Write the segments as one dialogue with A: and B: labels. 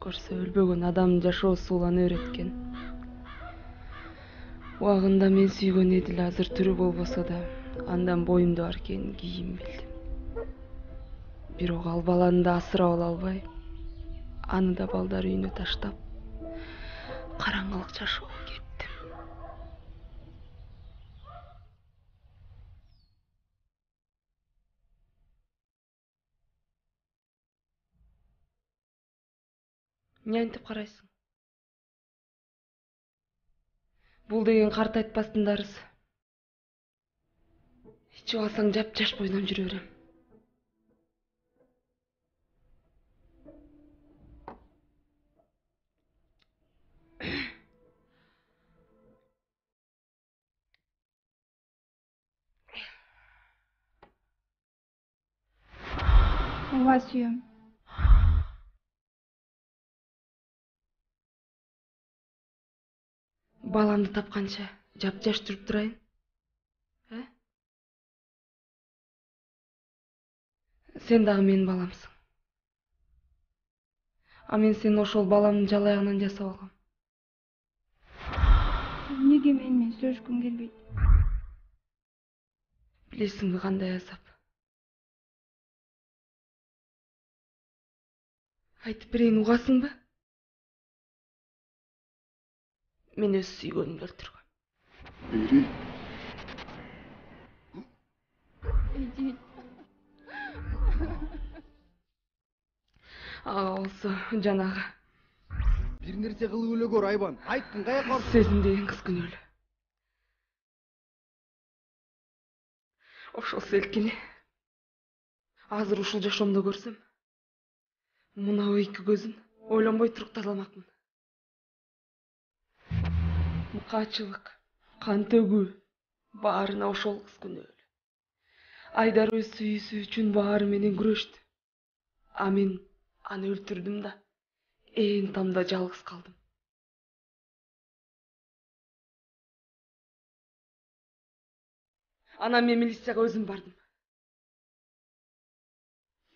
A: көрсө өлбөгөн адамдын жашоосу уланы өйрөткөн. Убагында мен сүйгөн Эдил азыр тирүү болбосо да, андан боюмда бар экенин кийин билдим. Бирок ал баланы да асырап ала албай, аны да балдар үйүнө таштап, караңгылык жашоого кеттим. Эмне антип карайсың? Бул деген карт айтпастын дарысы. Ичип алсаң жап-жаш бойдон жүрө берем.
B: Ооба сүйөм.
A: Баламды тапканча жап-жаш туруп турайын. Сен дагы менин баламсың. А мен сени ошол баламдын жалаягынан жасап алгам.
B: Эмнеге менен сүйлөшкүң келбейт?
A: Билесиңби кандай азап? Айтып берейин, угасыңбы? Мен өз сүйгөнүмдү өлтүргөм.
C: Эдил.
B: Эдил.
A: Ага болсо жанагы.
C: Бир нерсе кылып эле көр, Айбан. Айттың, каяка барып?
A: Сезимдеген кыз күнөөлүү. Ошол селкини азыр ушул жашоомдо көрсөм, мына эки көзүн ойлонбой турукталамакмын. Мыкаачылык, кан төгүү баарына ошол кыз күнөөлүү. Айдар өз сүйүүсү үчүн баары менен күрөштү. А мен аны өлтүрдүм да ээн тамда жалгыз калдым. Анан мен милицияга өзүм бардым.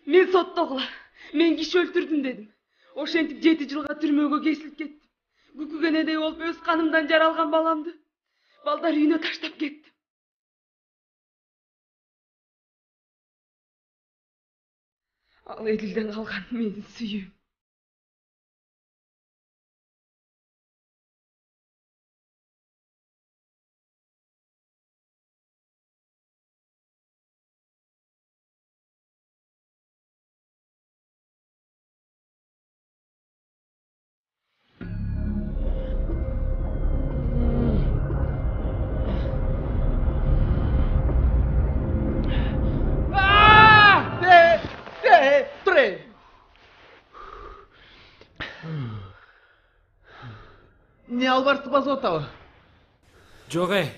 A: Мен соттогула, мен киши өлтүрдүм дедим. Ошентип 7 жылга түрмөгө кесилип кеттим. Күкүгенедей болуп өз канымдан жаралган баламды балдар үйүнө таштап кеттим. Ал Эдилден калган менин сүйүүм.
C: Не албарсты басып атабы?
D: Жок эй.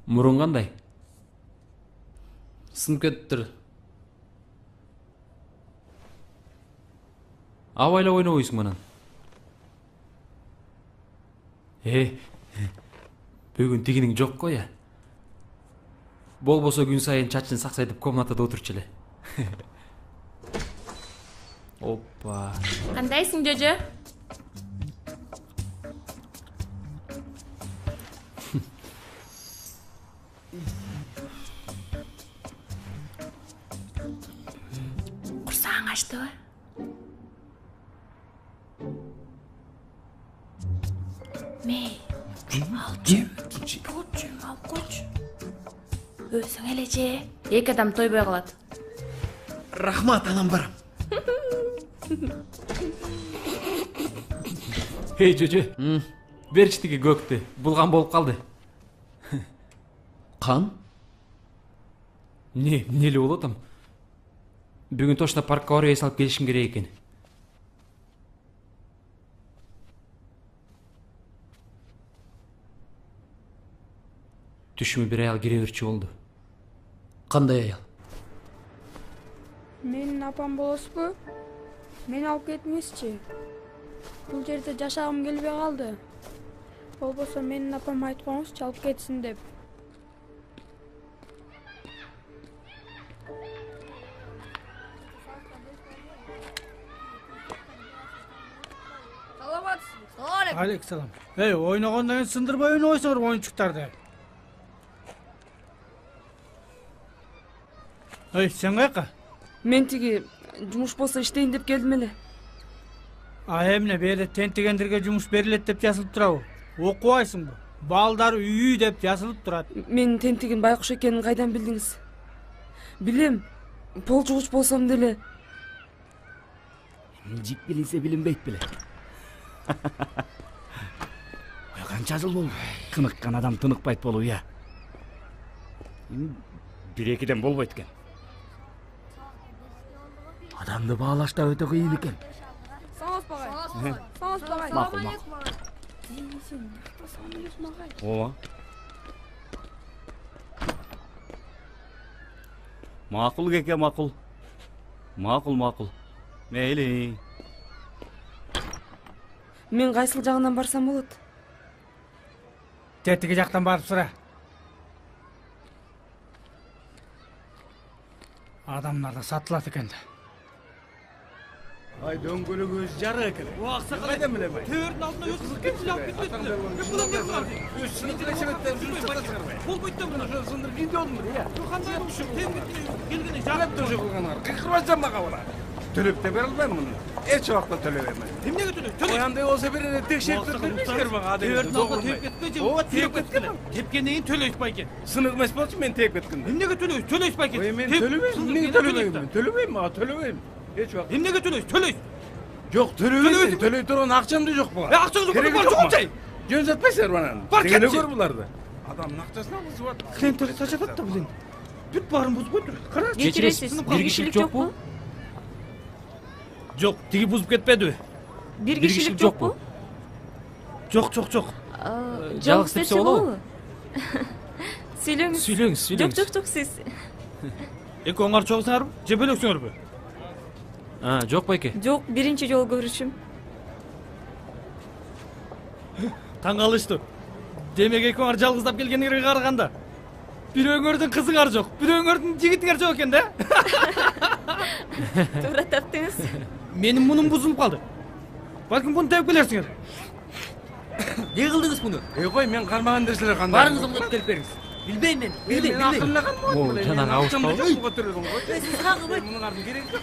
D: Мурун кандай?
E: Сынып кетиптир.
D: Абайлап ойнобойсуң анан. Бүгүн тигиниң жок го я. Болбосо күн сайын чачын саксайтып комнатада отурчу эле. Опа.
F: Кандайсың, Жожо? Курсаң ачтыбы? Мей, алып койчу. Өзүң эле же, эки адам тойбой калат.
E: Рахмат, анан барам.
D: Эй, Жожо. Берчи тиги көктү. Булган болуп калды.
E: Кан?
D: Эмне болуп атам? Бүгүн точно паркка барып эс алып келишим керек экен. Түшүмө бир аял кире берчү болду.
E: Кандай аял?
B: Менин апам болосузбу? Мени алып кетиңизчи. Бул жерде жашагым келбей калды. Болбосо менин апама айтып коюңузчу алып кетсин деп.
E: Алейкум. Эй, ойногондон кийин сындырбай ойнобойсуңар оюнчуктарды. Эй, сен каяка?
A: Мен тиги жумуш болсо иштейин деп келдим эле.
E: Эмне берде тентигендерге жумуш берилет деп жазылып турабы? Окубайсыңбы? Балдар үйү деп жазылып турат.
A: Менин тентигим байкуш экенин кайдан билдиңиз? Билем. Пол жугуч болсом деле.
G: Жик билинсе билинбейт беле. Канча жыл болду? Кыныккан адам тыныкпайт болуп, я. Бир экиден болбойт экен. Адамды баалаш да өтө кыйын экен. Макул, макул. Ооба. Макул кеке, макул. Макул. Мейли.
A: Мен кайсыл жагынан барсам болот?
E: Тетиги жактан барып сура. Адамдар да сатылат экен да.
C: Ай дөңгөлөк өзү жарык экен.
E: Аксакал
C: Кайдан билем ай?
E: Төрдүн алдына өткүзүп кетти, алып кетти. Болбойт да мына.
C: Сындыр кийде олдур, я.
E: Кандай болушу? Келгени
C: Жарап төшө кылгандар. Кыйкырбастан мага бара. Төлөп те бере албайм муну. Эч убакта төлөп бермейм.
E: Эмнеге төлөйт?
C: Андай болсо бир эле текшерип бербейсиңер мага адем.
E: Төрдүн алдына тееп кетпейди.
C: Ооба,
E: тееп
C: тееп
E: кеткиле. Тепкенден кийин төлөйт байке.
C: Сынык эмес болчу мен тееп кеткенде.
E: Эмнеге төлөйт? Төлөйт байке.
C: Ой, мен төлөбөйм. Эмнеге төлөбөйм? Төлөбөйм, мага төлөбөйм. Эч убакта.
E: Эмнеге төлөйт? Төлөйт.
C: Жок, төлөбөйм. Төлөй турган акчам да жок буга.
E: Акчаңызды көрүп бар жокчай.
C: Жөн жатпайсыңар бана.
E: Бар
C: Дегене
E: кетчи.
C: көр буларды. Адамдын акчасына бузуп атат.
E: Клиенттер сажатат да билем. Бүт баарын бузуп койду. Кара.
F: Кечиресиз, бир кишилик жокпу?
E: Жок, тиги бузуп кетпедиби?
F: Бир кишилик жокпу?
E: Жок.
F: Жалгыз берсе болобу? Сүйлөңүз.
D: Сүйлөңүз.
F: Жок, сиз.
E: Экөөңөр чогусуңарбы? Же бөлөксүңөрбү?
D: Жок байке.
F: Жок, биринчи жолу көрүшүм.
E: Таң калыштуу. Демек экөөңөр жалгыздап келгениңерге караганда бирөөңөрдүн кызыңар жок, бирөөңөрдүн жигитиңер жок экен да?
F: Туура таптыңыз.
E: Менин мунум бузулуп калды. Балким буну теп келерсиңер.
G: Не кылдыңыз муну?
C: Кой, мен кармаган нерселер кандай?
G: Барыңыз оңдоп келип бериңиз. Билбейм мен.
C: Мен акылына кармагам.
D: Жанагы ауыртпабы?
G: Сиз кагылбайт.
C: Мунун ардын кереги жок.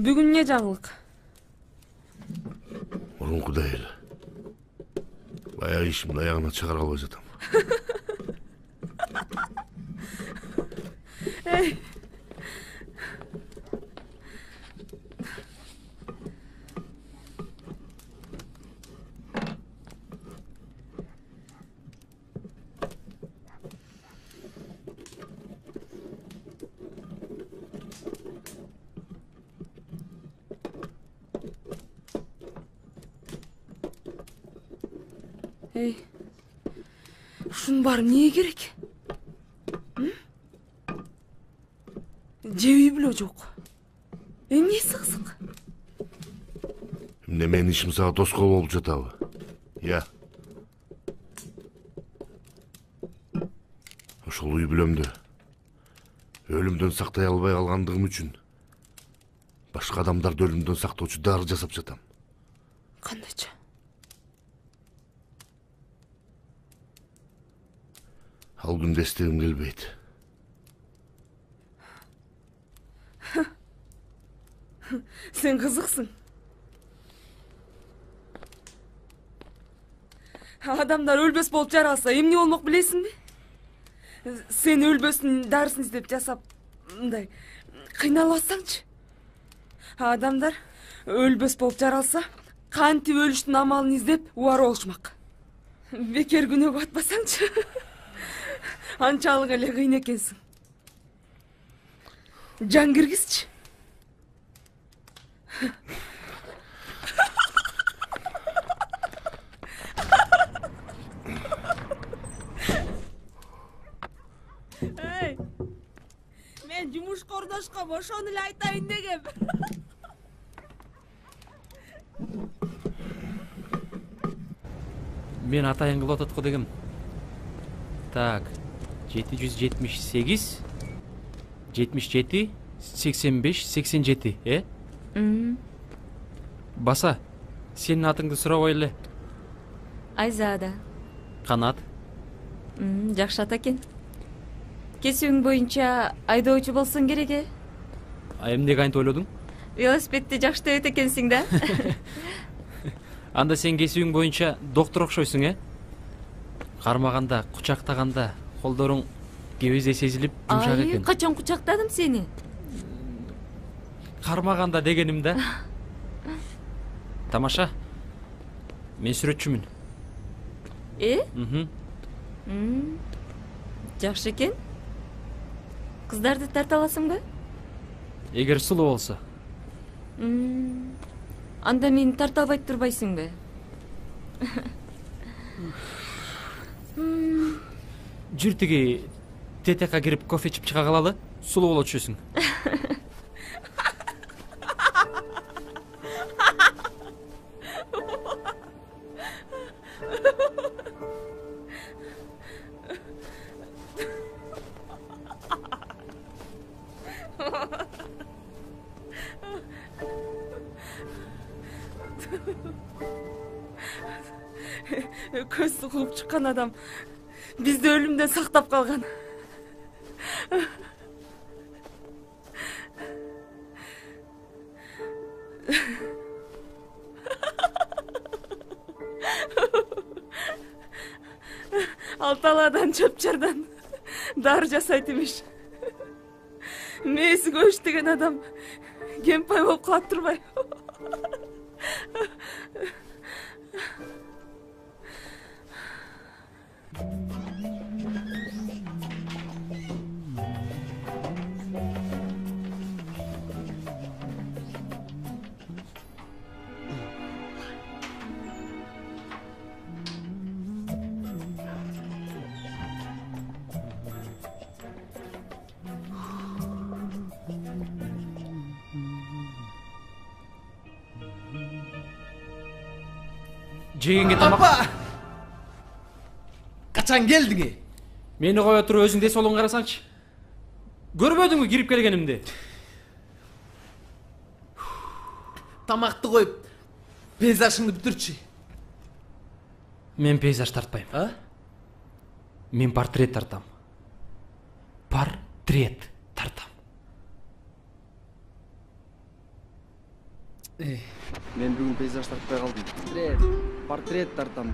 A: Бүгүн эмне жаңылык?
H: Мурункудай эле. Баягы ишимди аягына чыгара албай жатам.
A: Эй, ушунун баары эмнеге керек? Жеби беле жок. Эмнеси кызык?
H: Эмне менин ишим сага тоскоол болуп жатабы? Я. Ошол үй бүлөмдү өлүмдөн сактай албай калгандыгым үчүн башка адамдарды өлүмдөн сактоочу дары жасап жатам.
A: Кандайча?
H: Ал күндү эстегим келбейт.
A: Сен кызыксың. Адамдар өлбөс болуп жаралса эмне болмок билесиңби? Сен өлбөсүн дарысын издеп жасап, мындай кыйналып атсаңчы. Адамдар өлбөс болуп жаралса, кантип өлүштүн амалын издеп убар болушмак. Бекер күнөөгө батпасаңчы. Анчалык эле кыйын экенсиң. Жан киргизчи. Эй, мен жумуш кордошко ошону эле айтайын дегем.
D: Мен атайын кылып атат го дегем. Так, 778, 77, 85, 87, Баса, сенин атыңды сурабай эле.
F: Айзада.
D: Канат.
F: Жакшы ат экен. Кесүүң боюнча айдоочу болсоң керек.
D: А эмнеге антип ойлодуң?
F: Велосипедди жакшы тебет экенсиң да.
D: Анда сен кесүүң боюнча доктор окшойсуң, Кармаганда, кучактаганда колдоруң кебезе сезилип жумшак экен.
F: Качан кучактадым сени?
D: Кармаганда дегеним да. Тамаша. Мен сүрөтчүмүн.
F: Жакшы экен. Кыздарды тарта аласыңбы?
D: Эгер сулуу болсо.
F: Анда мени тарта албай турбайсыңбы?
D: Жүр тиги ТТК кирип кофе ичип чыга калалы. Сулуу боло түшөсүң.
A: Көзсү кылып чыккан адам бизди өлүмдөн сактап калган. Алталадан чөпчөрдөн дары жасайт имиш. Мээси көш деген адам кемпай болуп калат турбайбы?
D: Жегенге тамак.
E: Апа! Качан келдиң?
D: Мени кое туруп өзүң де солуң карасаңчы. Көрбөдүңбү кирип келгенимди?
E: Тамакты коюп, пейзажыңды бүтүрчү.
D: Мен пейзаж тартпайм. Мен портрет тартам. Портрет тартам.
I: Мен бүгүн пейзаж тартпай калдым. Портрет тартам.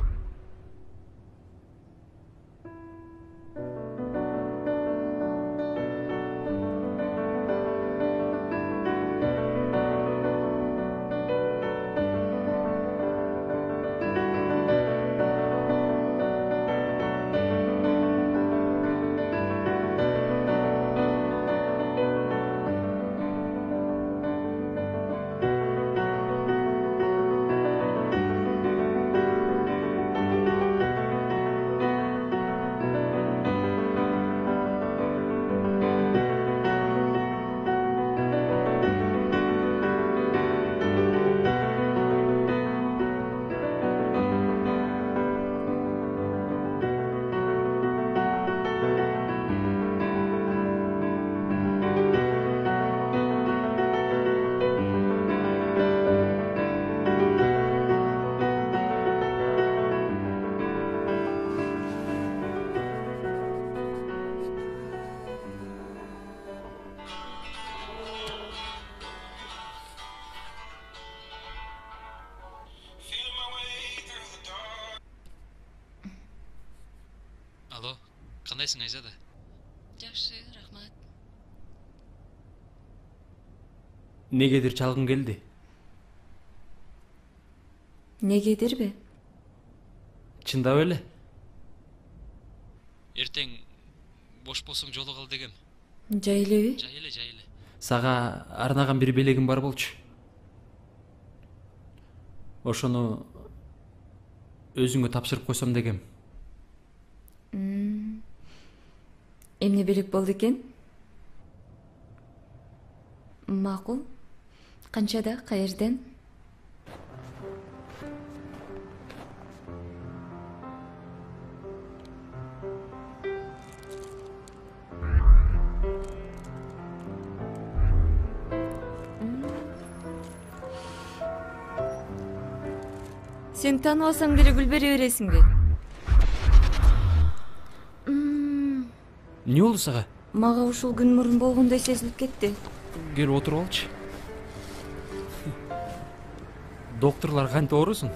D: Кандайсың Айзада?
F: Жакшы, рахмат.
D: Негедир чалгың келди?
F: Негедирби?
D: Чындап эле? Эртең бош болсоң жолугалы дегем.
F: Жай элеби?
D: Жай эле. Сага арнаган бир белегим бар болчу. Ошону өзүңө тапшырып койсом дегем.
F: Эмне белек болду экен? Макул. Канчада, каерден? Сен таанып алсаң деле гүл бере бересиңби?
D: Эмне болду сага?
F: Мага ушул күн мурун болгондой сезилип кетти.
D: Келип отуруп алчы. Докторлор кантип оорусуң?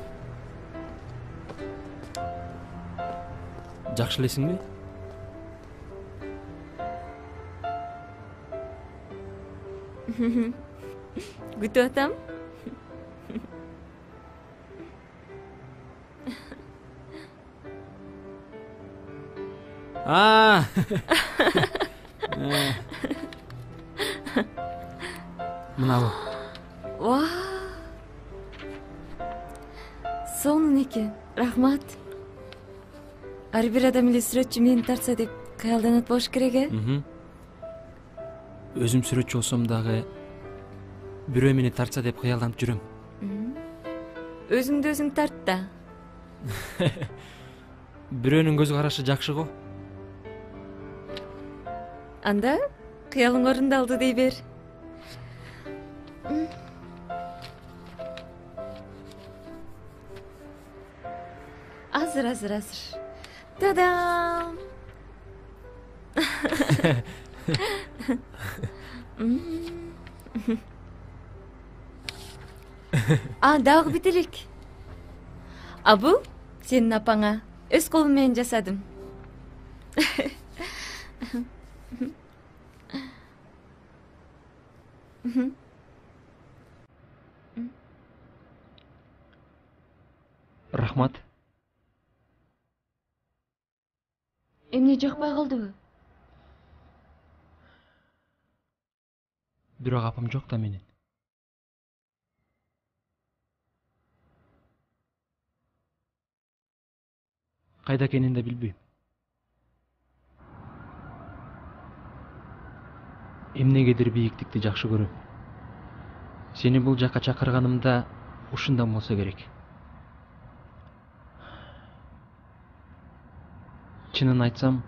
D: Жакшы элесиңби?
F: Күтүп атам.
D: Мынабы.
F: Ва! Сонун экен. Рахмат. Ар бир адам эле сүрөтчү мени тартса деп кыялданат болуш керек, э?
D: Өзүм сүрөтчү болсом дагы бирөө мени тартса деп кыялданып жүрөм.
F: Өзүңдү өзүң тарт да.
D: Бирөөнүн көз карашы жакшы го.
F: Анда кыялың орундалды дей бер. Азыр. Тадам! Дагы бит элек. Бул сенин апаңа өз колум менен жасадым.
D: Рахмат.
F: Эмне жакпай калдыбы?
D: Бирок апам жок да менин. Кайда экенин да билбейм. Эмнегедир бийиктикти жакшы көрөм. Сени бул жакка чакырганымда ушундан болсо керек. Чынын айтсам,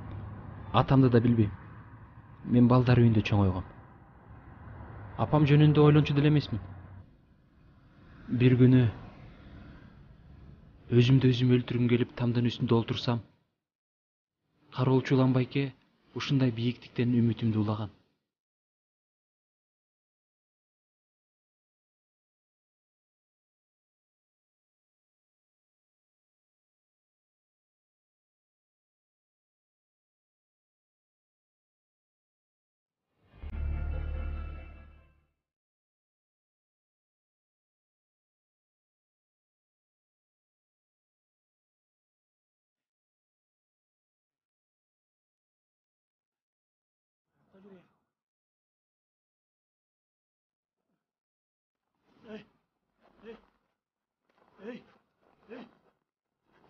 D: атамды да билбейм. Мен балдар үйүндө чоңойгом. Апам жөнүндө ойлончу деле эмесмин. Бир күнү өзүмдү өзүм өлтүргүм келип тамдын үстүндө олтурсам, кароолчу улан байке ушундай бийиктиктен үмүтүмдү улаган.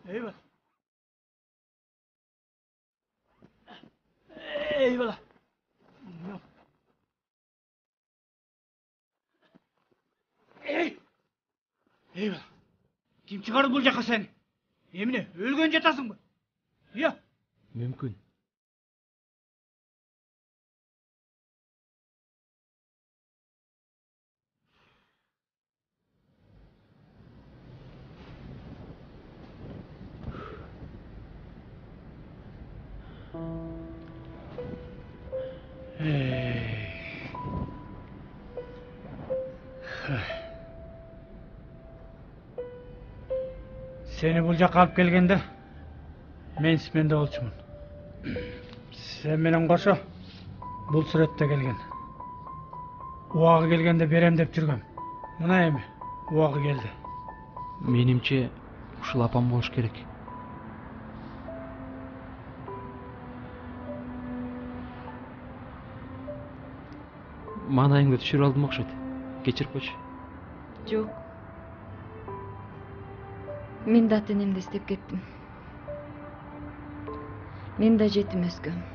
E: Eyvallah. Eyvallah. Eyvallah. Kim çıkardı bul jaka seni? Emine ölgön jatasың mı? Ya.
D: Мүмкүн.
E: Seni bul jaka alып келгенде мен сменде болчумун.
J: Sen менен кошо бул сүрөттө келген. Убагы келгенде берем деп жүргөм. Мына эми убагы келди.
D: Менимче ушул апам болуш керек. Маанайыңды түшүрүп алдым окшойт. Кечирип койчу.
F: Жок. Мен да ата-энемди издеп кеттим. Мен да жетим өскөм.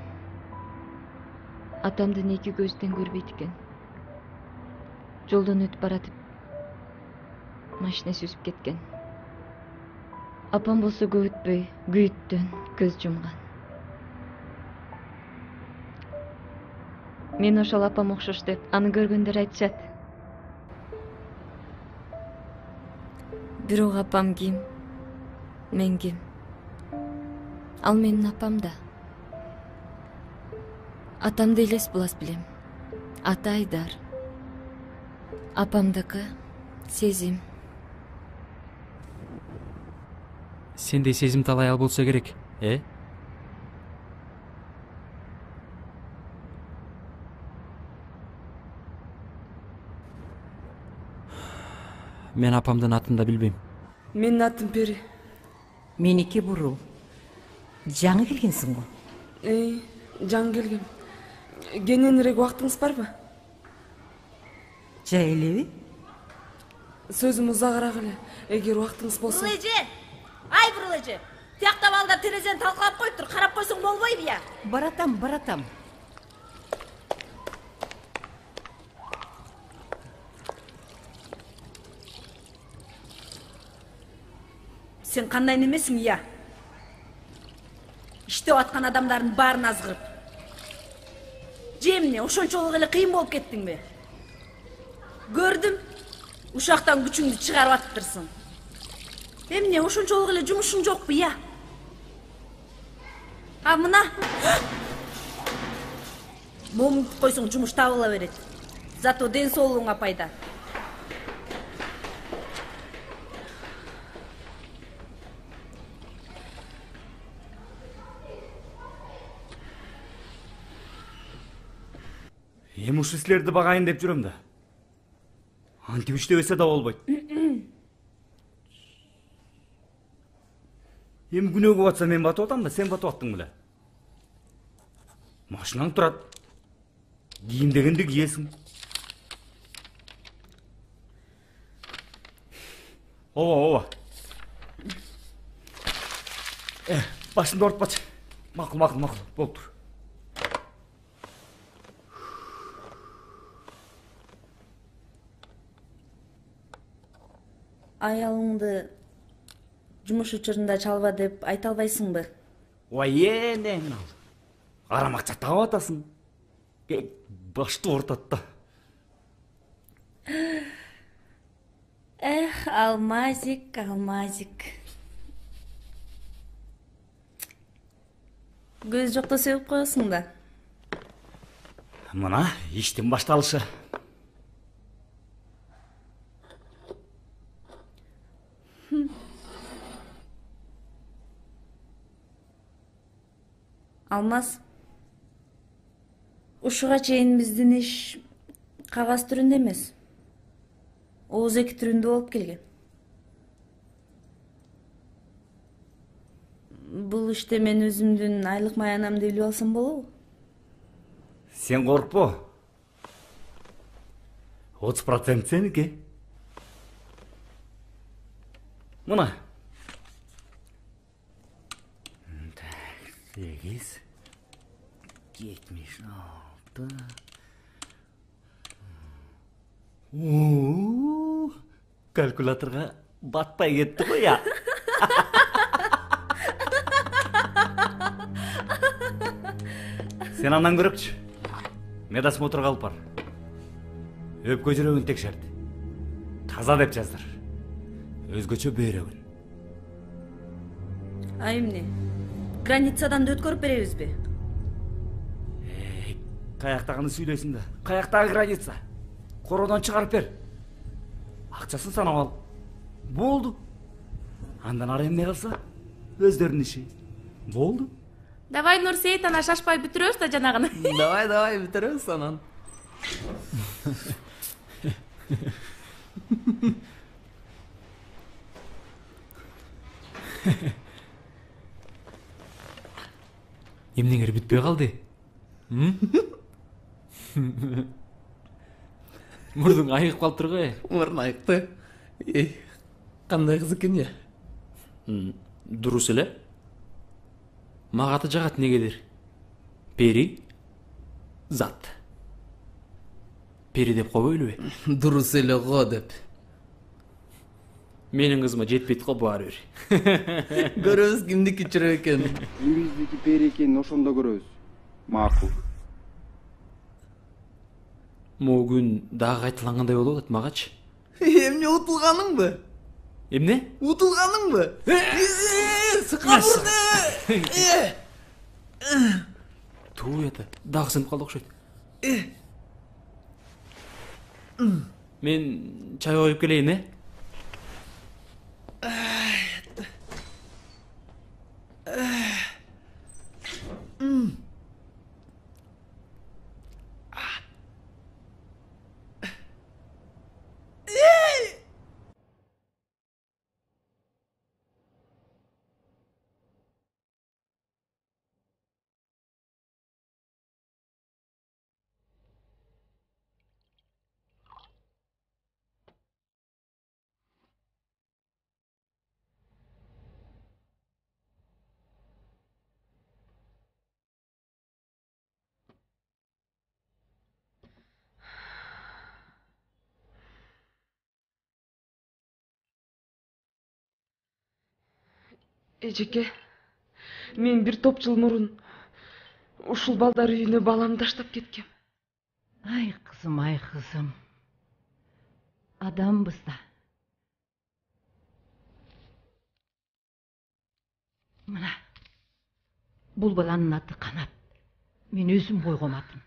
F: Атамдын эки көздөн көрбөйт экен. Жолдон өтүп баратып машинеси үзүп кеткен. Апам болсо көп өтпөй күйүттөн көз жумган. Мен ошол апам окшош деп аны көргөндөр айтышат. Бирок апам ким? Мен ким? Ал менин апам да. Атамды элес булас билем. Ата Айдар. Апамдыкы сезим.
D: Сендей сезим талай ал болсо керек, Мен апамдын атын да билбейм.
A: Менин атым Пери.
K: Меники Бурул. Жаңы келгенсиң го?
A: Жаңы келгем. Кененирээк убактыңыз барбы?
K: Жай элеби?
A: Сөзүм узагыраак эле, эгер убактыңыз болсо.
L: Бурул эже! Ай Бурул эже! Тиякта балдар терезени талкалап коюптур, карап койсоң болбойбу я?
K: Баратам.
L: Сен кандай немесиң я? Иштеп аткан адамдардын баарын азгырып. Же эмне, ошончолук эле кыйын болуп кеттиңби? Көрдүм, ушактан күчүңдү чыгарып атыптырсың. Эмне, ошончолук эле жумушуң жокпу я? А мына момунтуп койсоң жумуш табыла берет. Зато ден соолугуңа пайда.
G: Эми ушул силерди багайын деп жүрөм да. Антип иштебесе да болбойт. Эми күнөөгө батса мен батып атам да, сен батып аттың беле. Машинаң турат. Кийим дегенди кийесиң. Ооба. Башымды ортпачы. Макул, болуптур.
L: Аялыңды жумуш учурунда чалба деп айта албайсыңбы?
G: Ой, эне ал. Арамакча таап атасың. Башты ортот да.
L: Алмазик. Көз жокто себеп коесуң да.
G: Мына иштин башталышы.
L: Алмаз, ушуга чейин биздин иш кагаз түрүндө эмес, ооз эки түрүндө болуп келген. Бул иште мен өзүмдүн айлык маянамды билип алсам болобу?
G: Сен коркпо. 30% сеники. Мына. 8 76. Калькуляторга батпай кетти го я. Сен андан көрөкчү. Медосмотрга алып бар. Өпкө жүрөгүн текшерди. Таза деп жаздыр. Өзгөчө бөйрөгүн.
L: А эмне? Границадан да өткөрүп беребизби?
G: Каяктагыны сүйлөйсүң да. Каяктагы граница? Короодон чыгарып бер. Акчасын санап ал. Болду. Андан ары эмне калса өздөрүнүн иши. Болду.
F: Давай Нурсейт ана шашпай бүтүрөбүз да жанагыны.
M: Давай бүтүрөбүз анан.
D: Эмнеңер бүтпөй калды? Мурдуң айыгып калып тургу.
M: Мурун айыкты. Кандай кыз экен я?
D: Дурус эле. Мага аты жагат негедир. Пери, зат. Пери деп койбойлубу?
M: Дурус эле го деп.
D: Менин кызыма жетпейт го баары бир.
M: Көрөбүз кимдики чырак экен.
I: Биздики Пери экенин ошондо көрөбүз. Макул.
D: Могу күн дагы кайталангандай болуп атат магачы.
M: Эмне утулганыңбы?
D: Эмне?
M: Утулганыңбы? Сыкамырды.
D: Туу это, дагы сынып калды окшойт. Мен чай коюп келейин, э?
A: Эжеке, мен бир топ жыл мурун ушул балдар үйүнө баламды таштап кеткем.
K: Ай кызым. Адамбыз да. Мына. Бул баланын аты Канат. Мен өзүм койгом атын.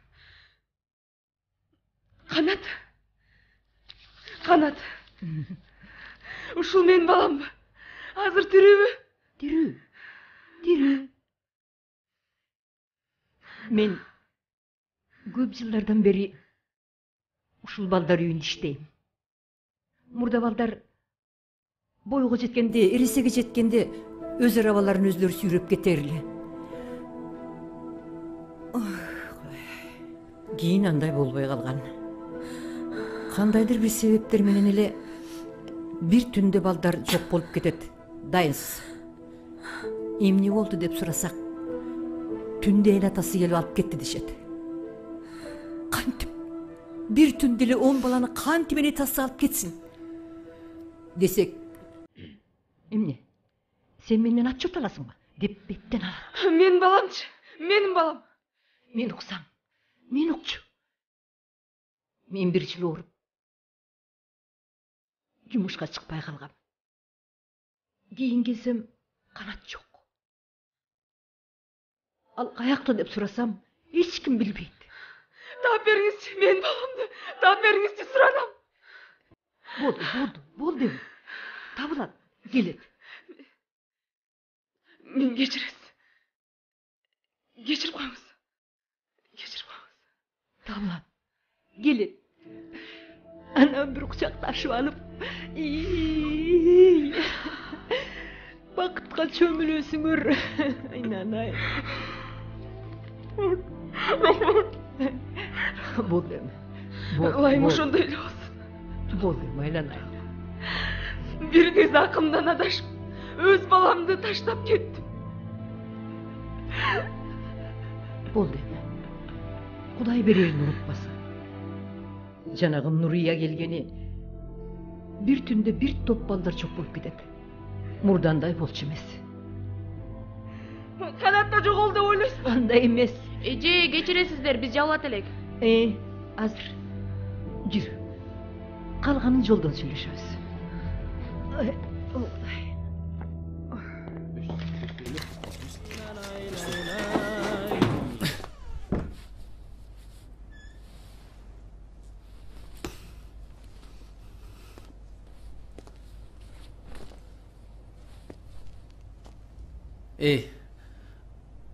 A: Канат. Ушул менин баламбы? Азыр тирүүбү?
K: Тирүү. Мен көп жылдардан бери ушул балдар үйүндө иштейм. Мурда балдар бойго жеткенде, эресеге жеткенде өз арабаларын өздөрү сүйрөп кетер эле. Кийин андай болбой калган. Кандайдыр бир себептер менен эле бир түндө балдар жок болуп кетет. Дайынсыз. Эмне болду деп сурасак, түндө эл атасы келип алып кетти дешет. Кантип бир түндө эле 10 баланы кантип эл атасы алып кетсин? Десек, эмне? Сен менден отчет аласыңбы? Деп беттен алат.
A: Менин баламчы? Менин балам.
K: Мен уксам, мен укчу. Мен бир жыл ооруп жумушка чыкпай калгам. Кийин келсем, Канат жок. Ал каякта деп сурасам, эч ким билбейт.
A: Таап бериңизчи, менин баламды таап бериңизчи, суранам.
K: Болду. Табылат, келет.
A: Мен кечиресиз. Кечирип коюңуз.
K: Табылат, келет. Анан бир кучакташып алып, бакытка чөмүлөсүңөр. Айнанай. Болду эми.
A: Ылайым ошондой эле болсун.
K: Болду эми, айланай.
A: Бириңиз акымдан адашып, өз баламды таштап кеттим.
K: Болду эми. Кудай берерин унутпасын. Жанагы Нурия келгени бир түндө бир топ балдар жок болуп кетет. Мурдандай болчу эмес.
A: Канатта жоголду деп ойлойсуз?
K: Андай эмес.
F: Эже, кечиресиздер, биз жабылат элек.
K: Азыр жүрү. Калганын жолдон сүйлөшөбүз.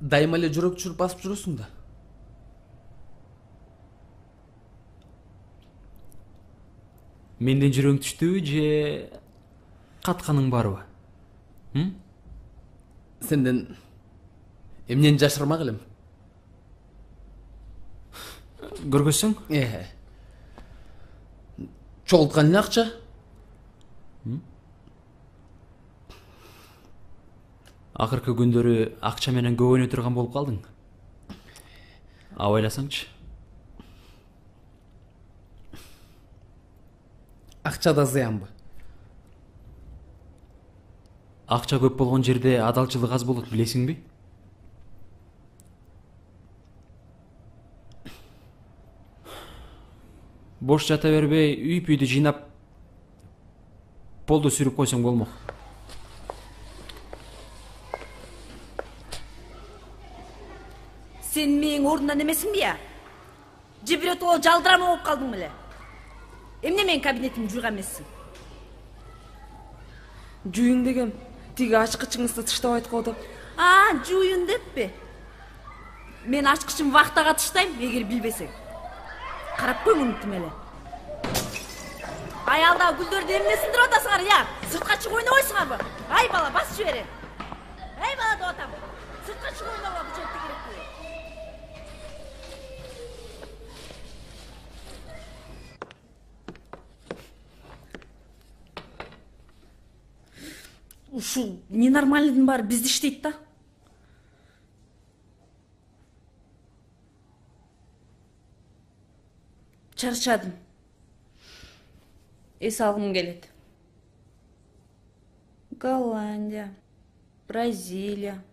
M: дайыма эле жүрөк чүрүп басып жүрөсүң да.
D: Менден жүрөң түштүбү же катканың барбы?
M: Сенден эмнени жашырмак элем?
D: Көргөзсөң?
M: Чогулткан эле акча?
D: Акыркы күндөрү акча менен көп ойной турган болуп калдың. Абайласаңчы.
M: Акча да зыянбы?
D: Акча көп болгон жерде адалчылык аз болот, билесиңби? Бош жата бербей, үйп-үйдү жыйнап полду сүрүп койсоң болмок.
L: Сен менин ордумдан эмесиңби я? Же биротоло жалдырама болуп калдың беле? Эмне менин кабинетимди жуйган эмессиң?
A: Жуюн дегем, тиги ачкычыңызды тыштабайт го деп.
L: Жуюн деппи? Мен ачкычымды вахтага тыштайм, эгер билбесең. Карап кой мунтим эле. Аялда гүлдөрдү эмне сындырып атасыңар, я? Сыртка чыгып ойнобойсуңарбы? Ай бала, басып жиберем. Ай бала деп атам. Сыртка чыгып ойнобо, бул жерде керекпи? Ушул ненормальныйдын баары бизде иштейт да. Чарчадым. Эс алгым келет. Голландия, Бразилия,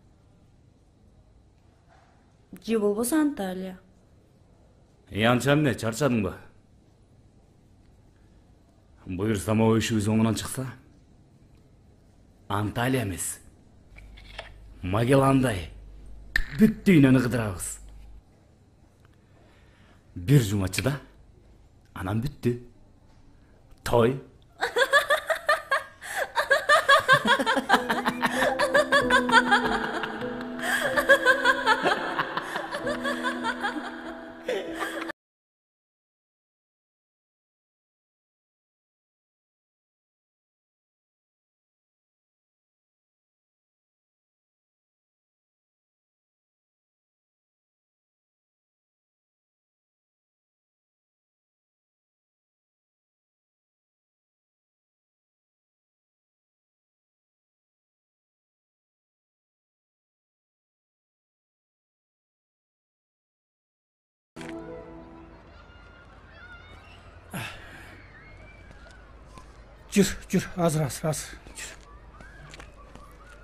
L: же болбосо Анталия.
G: Анча эмне, чарчадыңбы? Буюрсам о ишибиз оңунан чыкса, Анталия эмес, Магелландай бүт дүйнөнү кыдырабыз. Бир жума чыда, анан бүттү. Той.
J: Жүр, азыр, жүр.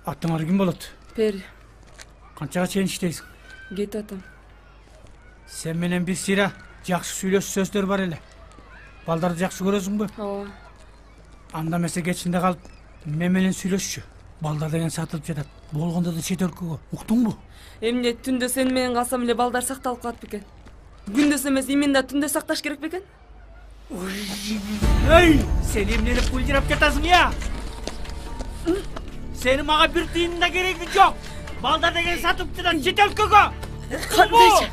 J: Аттыңар ким болот?
A: Пери.
J: Канчага чейин иштейсиң?
A: Кет атам.
J: Сен менен бир сыйра жакшы сүйлөш сөздөр бар эле. Балдарды жакшы көрөсүңбү?
A: Ооба.
J: Анда эмесе кечинде калып, мен менен сүйлөшчү. Балдар деген сатылып жатат. Болгондо да чет өлкөгө. Уктуңбу?
A: Эмне түндө сен менен калсам эле балдар сакталып калат бекен? Күндөз эмес, именно түндө сакташ керек бекен?
J: Эй, сен эмнени пулжырап жатасың, я? Сени мага бир тыйын да кереги жок. Балдар деген сатып жатат чет өлкөгө.
A: Кандайча?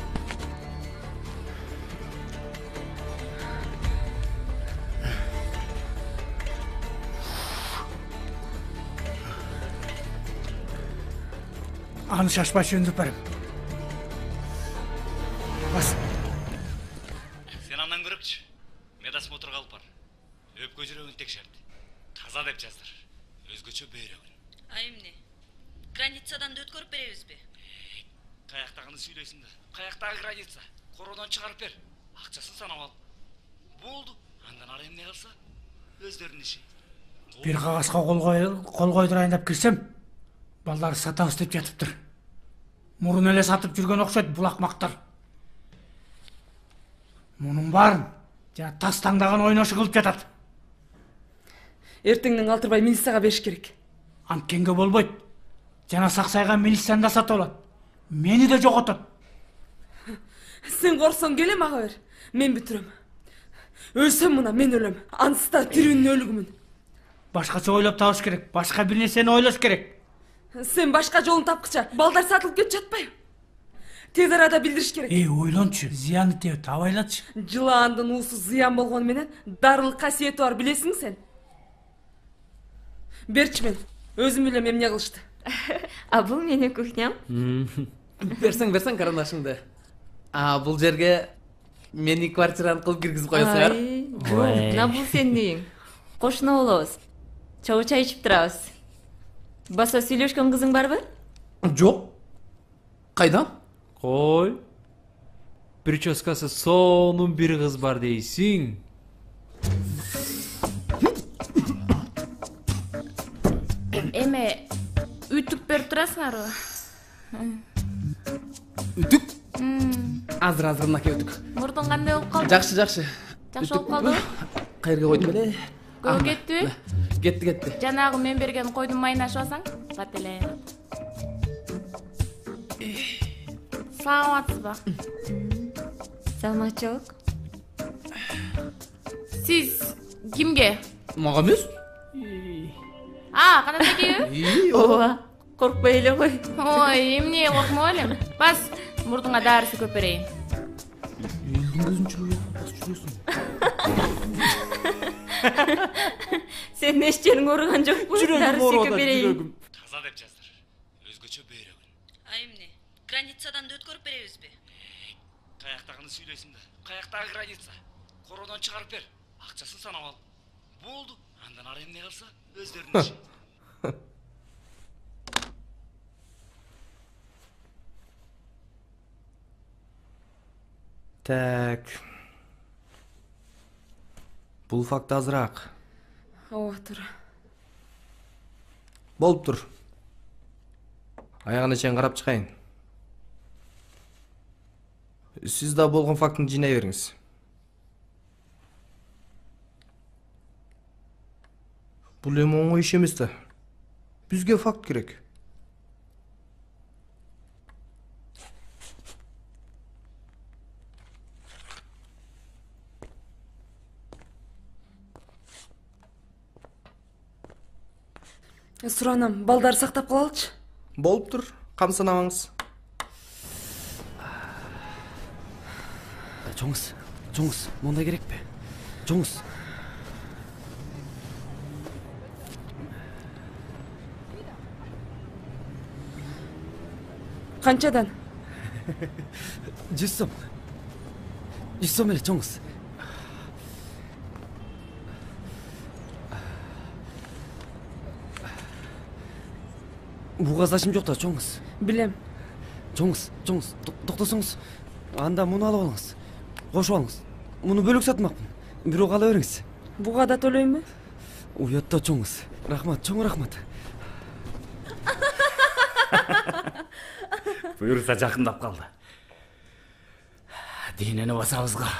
J: Аны шашпай жөндөп берем. Бас.
G: Сен андан көрөкчү. Медосмотрга алып бар. Өпкө жүрөгүн текшерди. Таза деп жаздыр. Өзгөчө бөйрөгүн.
L: Эмне? Границадан да өткөрүп беребизби?
G: Каяктагыны сүйлөйсүң да. Каяктагы граница? Коронон чыгарып бер. Акчасын санап ал. Болду. Андан ары эмне кылса? Өздөрүнүн иши.
J: Бир кагазга кол койдурайын деп кирсем, балдар сатабыз деп жатыптыр. Мурун эле сатып жүргөн окшойт бул акмактар. Мунун баарын жана тас таңдаган ойношу кылып жатат.
A: Эртеңден калтырбай милицияга бериш керек.
J: Анткенге болбойт. Жана саксайган милицияны да сатып алат. Мени да жоготот.
A: Сен корксоң келе мага бер. Мен бүтүрөм. Өлсөм мына мен өлөм. Ансызда тирүүнүн өлүгүмүн.
J: Башкача ойлоп табыш керек. Башка бир нерсени ойлош керек.
A: Сен башка жолун тапкыча балдар сатылып кетип жатпайбы? Tez arada bildiriş керек.
J: Ойлончу, зыяны тебет, абайлатчы.
A: Жылаандын уусу зыян болгону менен дарылык касиети бар, билесиң сен. Берчи мен, өзүм билем эмне кылышты.
F: А бул менин кухням.
M: Берсең карандашыңды. Бул жерге мени квартираны кылып киргизип коесуңар.
F: Мына бул сенин үйүң. Кошуна болобуз. Чогуу чай ичип турабыз. Баса сүйлөшкөн кызың барбы?
M: Жок. Кайдан?
D: Кой. Прическасы сонун бир кыз бар дейсиң.
L: Эме үтүп берип турасыңарбы?
M: Үтүк? Азыр мынакей үтүк.
L: Мурдуң кандай болуп калды?
M: Жакшы.
L: Жакшы болуп калдыбы?
M: Кайерге койдум эле?
L: Көбү кеттиби?
M: Кетти.
L: Жанагы мен берген койдун майын ашып алсаң, бат эле. Саламатсызбы?
F: Саламатчылык.
L: Сиз кимге?
M: Мага эмес?
L: Канатеги?
F: Ооба, коркпой эле кой.
L: Ой, эмне коркмо элем. Бас, мурдуңа дарысы көп берейин.
M: Элдин көзүн чүрүп жүрөсүң.
F: Сен эч жериң ооруган жокпу? Дарысы көп берейин.
G: Таза деп жаздыр. Өзгөчө бөйрөгүн.
N: Эмне? Границадан да өткөрүп беребизби?
G: Каяктагыны сүйлөйсүң да. Каяктагы граница? Коронон чыгарып бер. Акчасын санап ал. Болду. Андан ары эмне кылса өздөрүнүн иши.
I: Так. Бул факт азыраак.
A: Ооба, туура.
I: Болуптур. Аягына чейин карап чыгайын. Сиз да болгон фактын жыйнай бериңиз. Бул эми оңой иш эмес да. Бизге факт керек.
A: Суранам, балдарды сактап калалычы.
I: Болуптур, камсынабаңыз.
G: Жоңуз, мондай керекпи? Жоңуз.
A: Канчадан?
G: 100 сом. 100 сом эле, жоңуз. Буга зачем жок да, жоңуз?
A: Билем.
G: Жоңуз, токтосоңуз. Анда муну алып алыңыз. Кошуп алыңыз. Муну бөлөк сатмакмын. Бирок ала бериңиз.
A: Буга да төлөймүнбү?
G: Уятта жоңуз. Рахмат, чоң рахмат. Буюрса жакындап калды. Денени басабызга.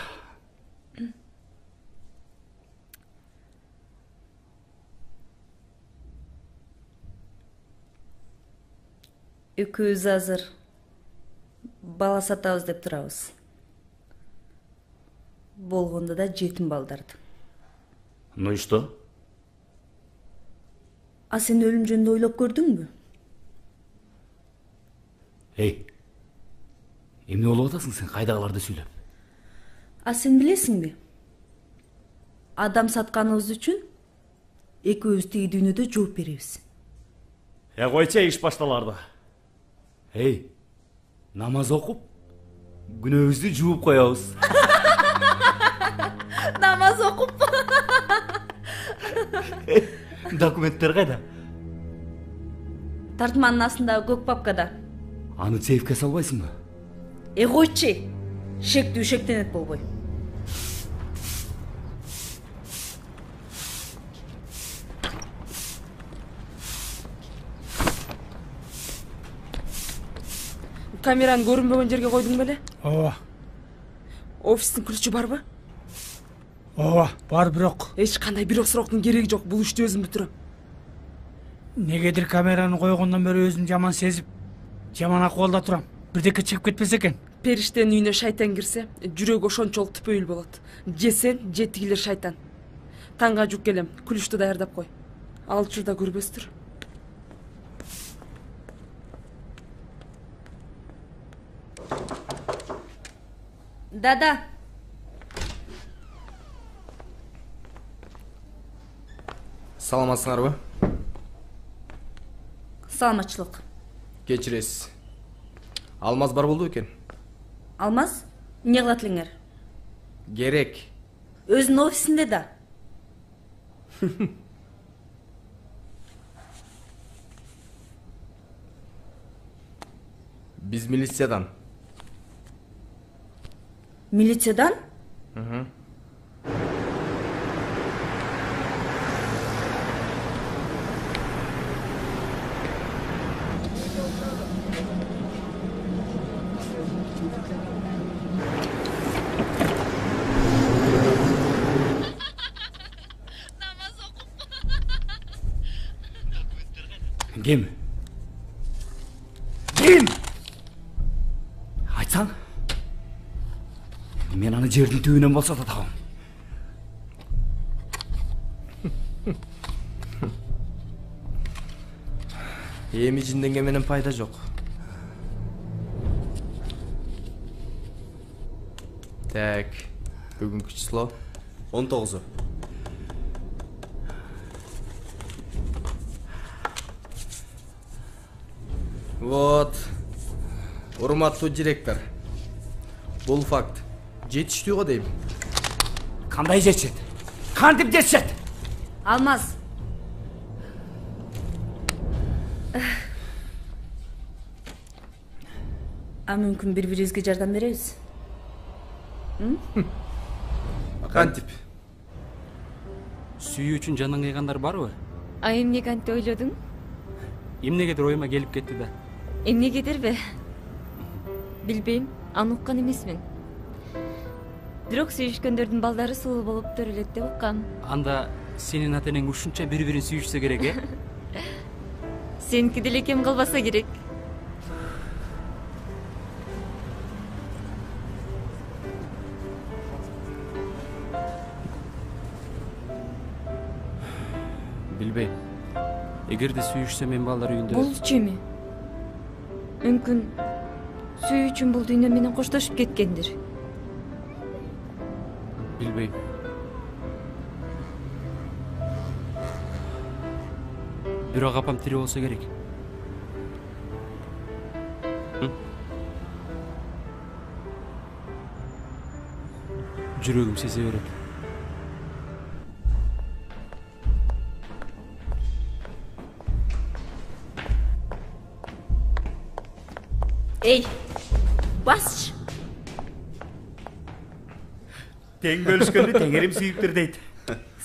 N: Экөөбүз азыр бала сатабыз деп турабыз. Болгондо да жетим балдарды.
G: Ну и что?
N: А сен өлүм жөнүндө ойлоп көрдүңбү?
G: Эй, эмне болуп атасың сен кайдагыларды сүйлөп?
N: А сен билесиңби? Адам сатканыбыз үчүн экөөбүз тиги дүйнөдө жооп беребиз.
G: Койчу, иш башталарды. Эй, намаз окуп, күнөөбүздү жууп коебуз.
N: Намаз окуп.
G: Документтер кайда?
N: Тартманын астындагы көк папкада.
G: Аны сейфке салбайсыңбы?
N: Койчу. Шектүү шектенет болбой.
A: Камераны көрүнбөгөн жерге койдуң беле?
J: Ооба.
A: Офистин ключу барбы?
J: Ооба, бар, бирок.
A: Эч кандай бирок суроктун кереги жок. Бул ишти өзүм бүтүрөм.
J: Негедир камераны койгондон бери өзүн жаман сезип, жаман акыбалда турам. Бирдеке чыгып кетпесе экен.
A: Периштенин үйүнө шайтан кирсе, жүрөгү ошончолук түпөйүл болот. Же сен, же тигилер шайтан. Таңга жук келем, ключту даярдап кой. Ал учурда көрбөстүр.
L: Да.
M: Саламатсыңарбы?
L: Саламатчылык.
M: Кечиресиз. Алмаз бар болду экен.
L: Алмаз? Эмне кылат элеңер?
M: Керек.
L: Өзүнүн офисинде да.
M: Биз милициядан.
L: Милициядан?
C: Ким? Ким? Айтсаң? Мен аны жердің түбінен болса да табам.
M: Эми жинденге менен пайда жок. Так, бүгүнкү число 19. Вот, урматтуу директор. Бул факт жетиштүү го дейм.
C: Кандай жетишет? Кантип жетишет?
L: Алмаз. Мүмкүн бири-бирибизге жардам беребиз.
M: Кантип?
O: Сүйүү үчүн жанын кыйгандар барбы?
F: Эмне кантип ойлодуң?
O: Эмнегедир оюма келип кетти да.
F: Эмнегедирби? Билбейм, аны уккан эмесмин. Бирок сүйүшкөндөрдүн балдары сулуу болуп төрөлөт деп уккам.
O: Анда сенин ата-энең ушунча бири-бирин сүйүшсө керек, э?
F: Сеники деле кем калбаса керек.
O: Билбейм. Эгерде сүйүшсө мен балдар үйүндө.
F: Болчу эми. Мүмкүн сүйүү үчүн бул дүйнө менен коштошуп кеткендир.
O: Билбейм. Бирок апам тирүү болсо керек. Жүрөгүм сезе берет.
L: Эй, басчы.
C: Тең бөлүшкөндү теңерим сүйүптүр дейт.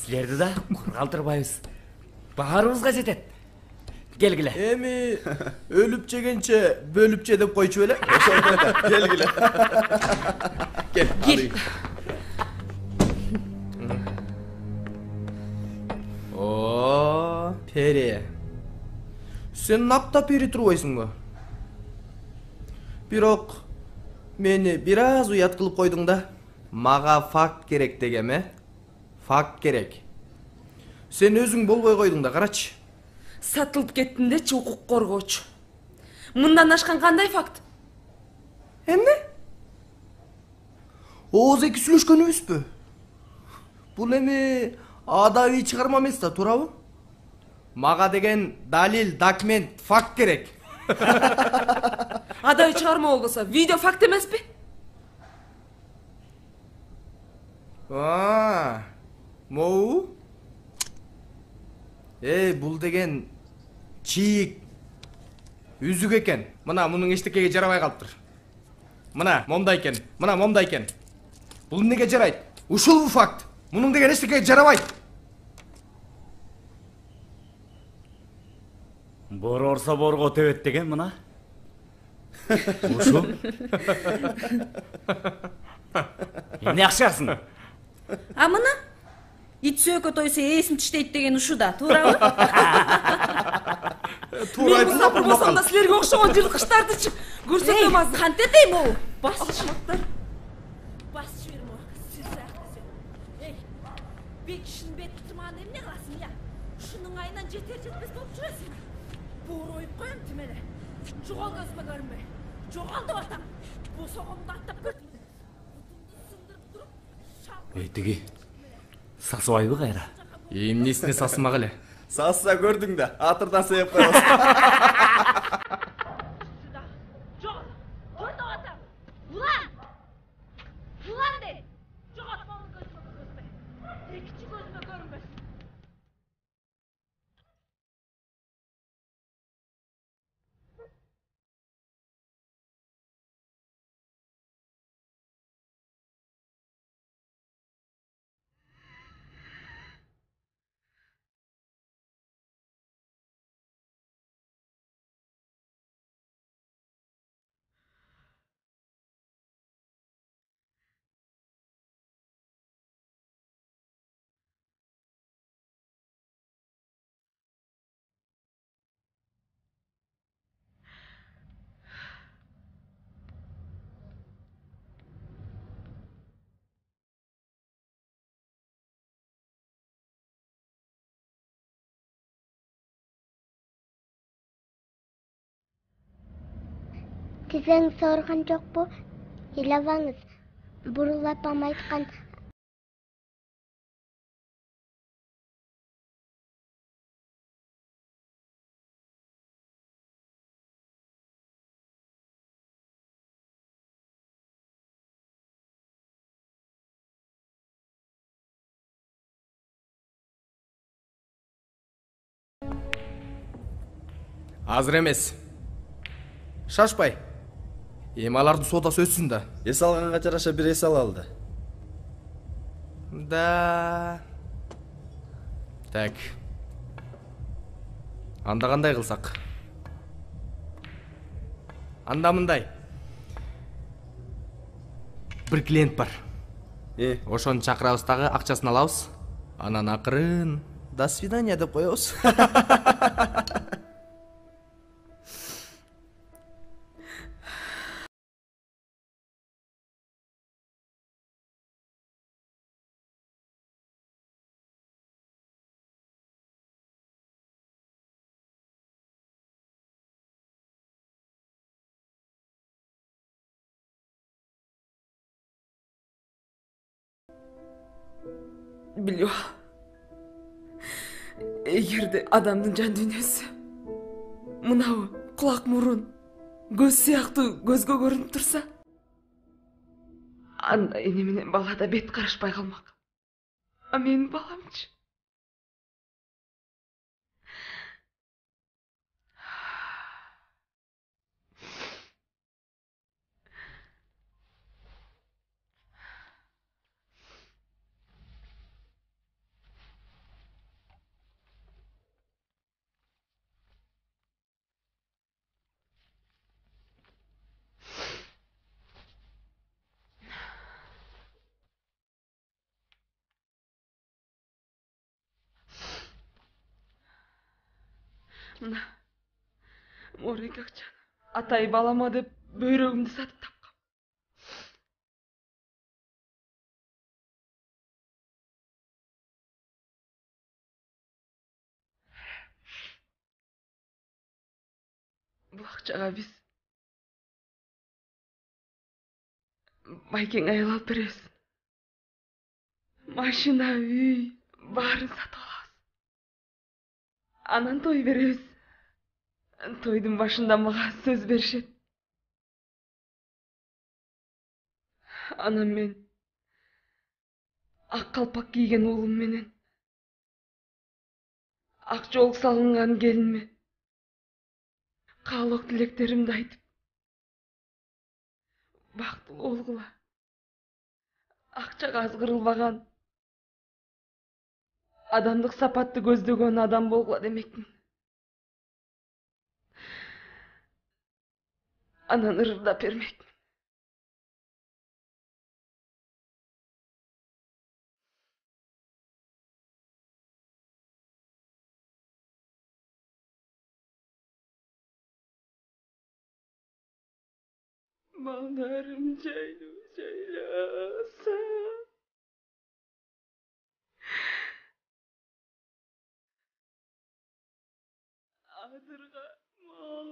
C: Силерди да кур калтырбайбыз. Баарыбызга жетет. Келгиле.
M: Эми өлүп жегенче бөлүп же деп койчу беле? Келгиле. Кел. О, пери. Сен наптап пери турбайсыңбы? Бирок мени бир аз уят кылып койдуң да. Мага факт керек дегем, э? Факт керек. Сен өзүң болбой койдуң да, карачы.
L: Сатылып кеттиндечи укук коргоочу. Мындан ашкан кандай факт?
M: Эмне? Ооз эки сүйлөшкөнүбүзбү? Бул эми адабий чыгарма эмес да, туурабы? Мага деген далил, документ, факт керек.
L: Адабий чыгарма болбосо, видео факт эмеспи?
M: Моу? Бул деген чийик үзүк экен. Мына мунун эчтекеге жарабай калыптыр. Мына момда экен, мына момда экен. Бул эмнеге жарайт? Ушул факт. Мунун деген эчтекеге жарабайт.
C: Бор орсо борго төбөт деген мына. Ушу? Эмне акчасың?
L: А мына? Ит сөкө тойсо эсин тиштейт деген ушу да, туурабы?
M: Туура айтып
L: сапыр болсом да силерге окшогон жылкычтардычы көрсөтөм азыр. Кантет дейм могу? Басчылыктар. Басчы берме. Сиз эй, бек кишинин бет тымааны эмне кыласың я? Ушунун айынан жетер жетпес болуп жүрөсүң. Боор оюп коем тим эле. Жогол көзүмө көрүнбөй. Жогол деп атам. Бу согомду аттап кет.
C: Тиги. Сасыбайбы кайра?
M: Эмнесине сасымак эле?
I: Сасса көрдүң да, атырдан себеп коебуз.
P: Тизеңиз ооруган жокпу? Ыйлабаңыз. Бурул апам айткан
M: Азыр эмес. Шашпай. Эми алардын соодасы өссүн да.
I: Эс алганга жараша бир эс алалды.
M: Да. Так. Анда кандай кылсак? Анда мындай. Бир клиент бар. Ошону чакырабыз дагы, акчасын алабыз. Анан акырын до свидания деп коебуз.
A: Билип ал. Эгерде адамдын жан дүйнөсү мынабы кулак, мурун, көз сыяктуу көзгө көрүнүп турса, анда эне менен бала да бет карашпай калмак. А менин баламчы? Мына Морик акчаны атай балама деп бөйрөгүмдү сатып тапкам. Бул акчага биз Байкең аял алып беребиз. Машина, үй, баарын сатып алабыз. Анан той беребиз. Тойдун башында мага сөз беришет. Анан мен ак калпак кийген уулум менен ак жоолук салынган келиниме каалоок тилектеримди айтып бактылуу болгула, акчага азгырылбаган, адамдык сапатты көздөгөн адам болгула демекмин. Анан ырдап бермекмин. Балдарым жайлуу жайласа, адырга мол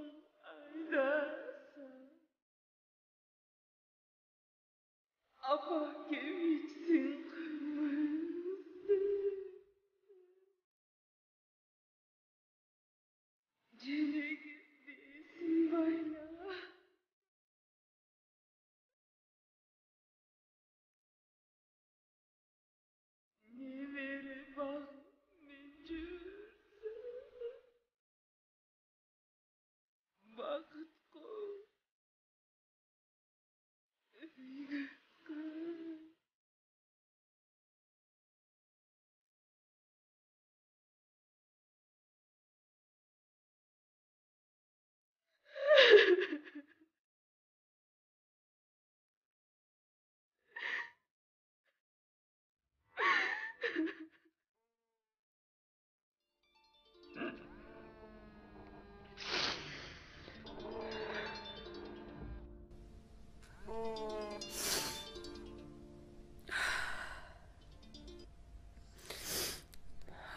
A: айдаса, апа кем ичсин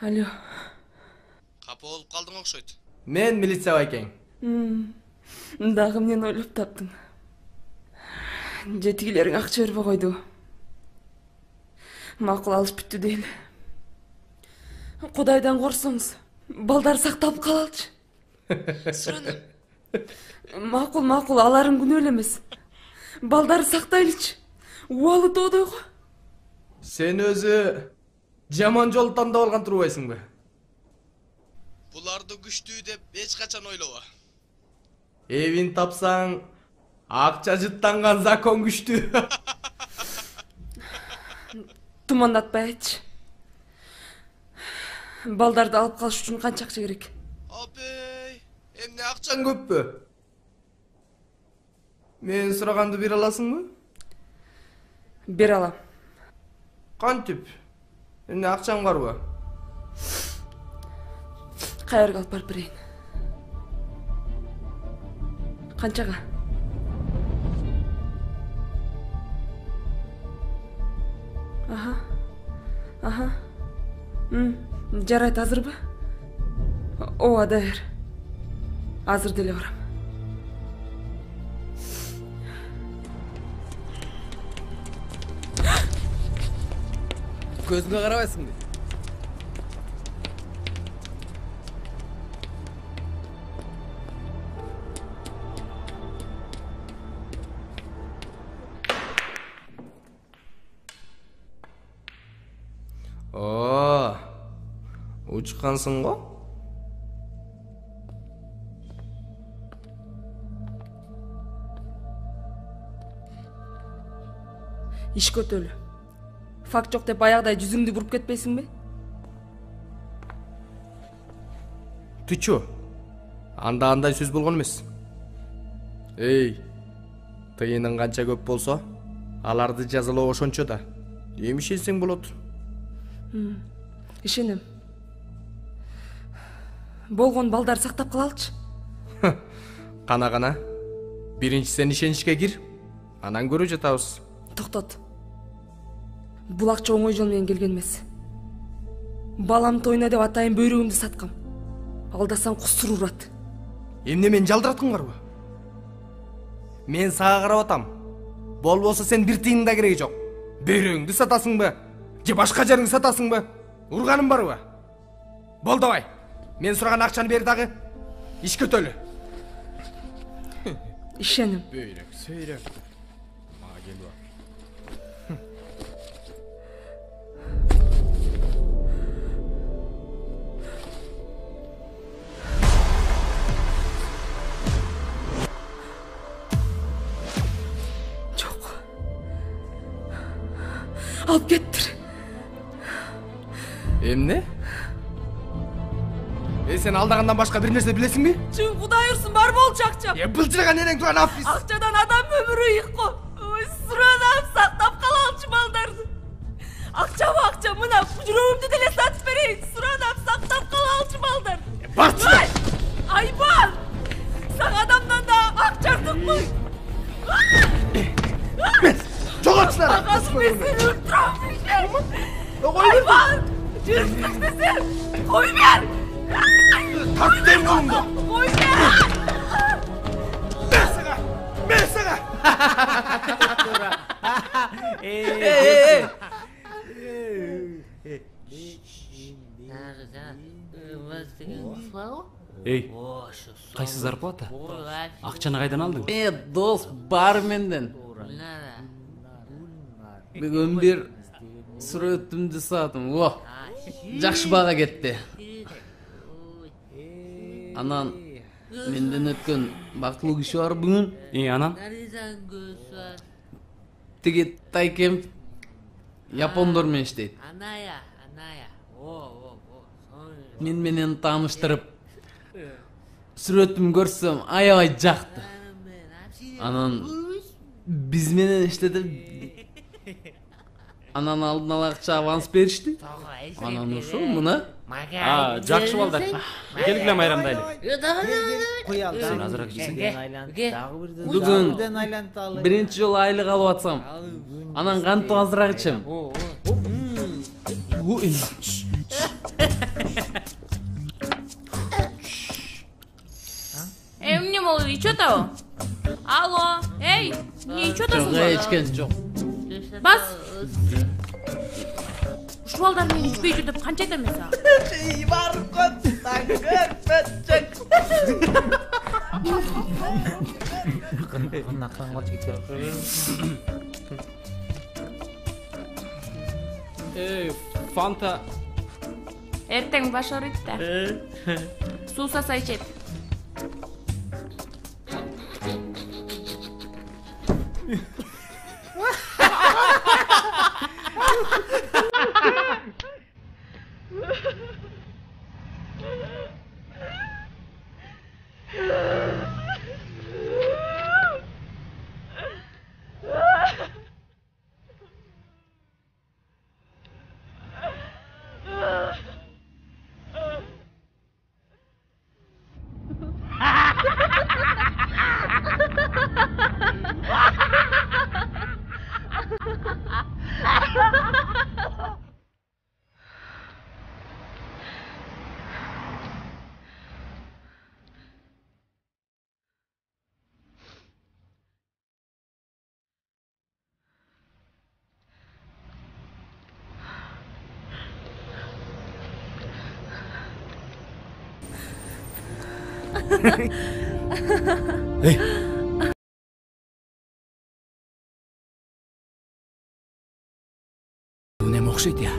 A: Алло.
M: Капа болуп калдың окшойт. Мен милиция байкең.
A: Дагы эмнени ойлоп таптың? Жетигилериң акча бербей койду. Макул алыш бүттү дейли. Кудайдан корсоңуз, балдар сакталып калалычы. Суранам. Макул, алардын күнөө эле эмес. Балдары сактайлычы. Убалы тоодойго.
M: Сен өзү жаман жол тандап алган турбайсыңбы?
Q: Буларды күчтүү деп эч качан ойлоба.
M: Эвин тапсаң, акча жыттанган закон күчтүү.
A: Тумандатпай айтчы. Балдарды алып калыш үчүн канча акча керек?
M: Апей, эмне акчаң көппү? Мен сураганды бере аласыңбы?
A: Бере алам.
M: Кантип? Эмне акчаң барбы?
A: Кайерге алып барып берейин. Канчага? Аха. Жарайт, азырбы? Ооба, даяр. Азыр деле барам.
M: Көзүңө карабайсыңбы? Учкансың го?
A: Иш көтөлү. Факт жок деп аягдай жүзүңдү буруп кетпейсиңби?
M: Тычо. Анда андай сөз болгон эмес. Эй, тыйының канча көп болсо, аларды жазалоо ошончо да. Эми ишенсең болот.
A: Ишенем. Болгон балдар сактап калалычы.
M: Кана. Биринчи сен ишенишке кир, анан көрө жатабыз.
A: Токтот. Бул акча оңой жол менен келген эмес. Баламды ойна деп атайын бөйрөгүмдү саткам. Алдасаң кусур урат.
M: Эмне мени жалдыраткыңарбы? Мен сага карап атам. Болбосо сен бир тыйын да кереги жок. Бөйрөгүңдү сатасыңбы? Же башка жериңди сатасыңбы? Урганым барбы? Болду бай. Мен сураган акчаны бер дагы. Иш көтөлү.
A: Ишеним.
M: Бөйрөк, сөйрөк. Мага келип.
A: Жок. Алып кеттир.
M: Эмне? Сен алдагандан башка бир нерсе билесиңби?
A: Чын Кудай урсун, бар болчу акчам.
M: Былжыраган эрең турган афис.
A: Акчадан адам өмүрү ыйыкко. Ой, суранам, сактап калалчы балдарды. Акча, мына жүрөгүмдү деле сатып берейин. Суранам, сактап калалчы балдар.
M: Барчы.
A: Айбан! Сага адамдан да акча артыкмы?
M: Жоготчулар.
A: Агасы мен сени өлтүрөм. Айбан! Жүрүп десем, кой бер.
M: Тартем колумду.
A: Кой бер.
M: Мен сага.
O: Эй, кайсы зарплата? Акчаны кайдан алдың?
R: Дос, бар менден. Бүгүн бир сүрөтүмдү сатым. Жакшы бага кетти. Анан менден өткөн бактылуу киши бар бүгүн.
O: Анан?
R: Тиги тайкем япондор менен иштейт. Мен менен тааныштырып, сүрөтүм көрсөм аябай жакты. Анан биз менен иштетип, анан алдын ала акча аванс беришти. Анан ошо мына.
O: Жакшы балдар. Келгиле майрамдайлы.
R: Сен азыраак жесең. Бүгүн биринчи жолу айлык алып атсам, анан кантип азыраак ичем.
L: могу, ичет ау? Алло, эй, не ичет асың
R: Жок,
L: ба?
R: ичкен жок.
L: Бас. Ушул балдар мени ичпейчү деп канча айтам мен сага?
R: Эй, Фанта.
L: Эртең баш ооруйт да. Суу саса ичет.
G: Эй. Бул неме окшойт я?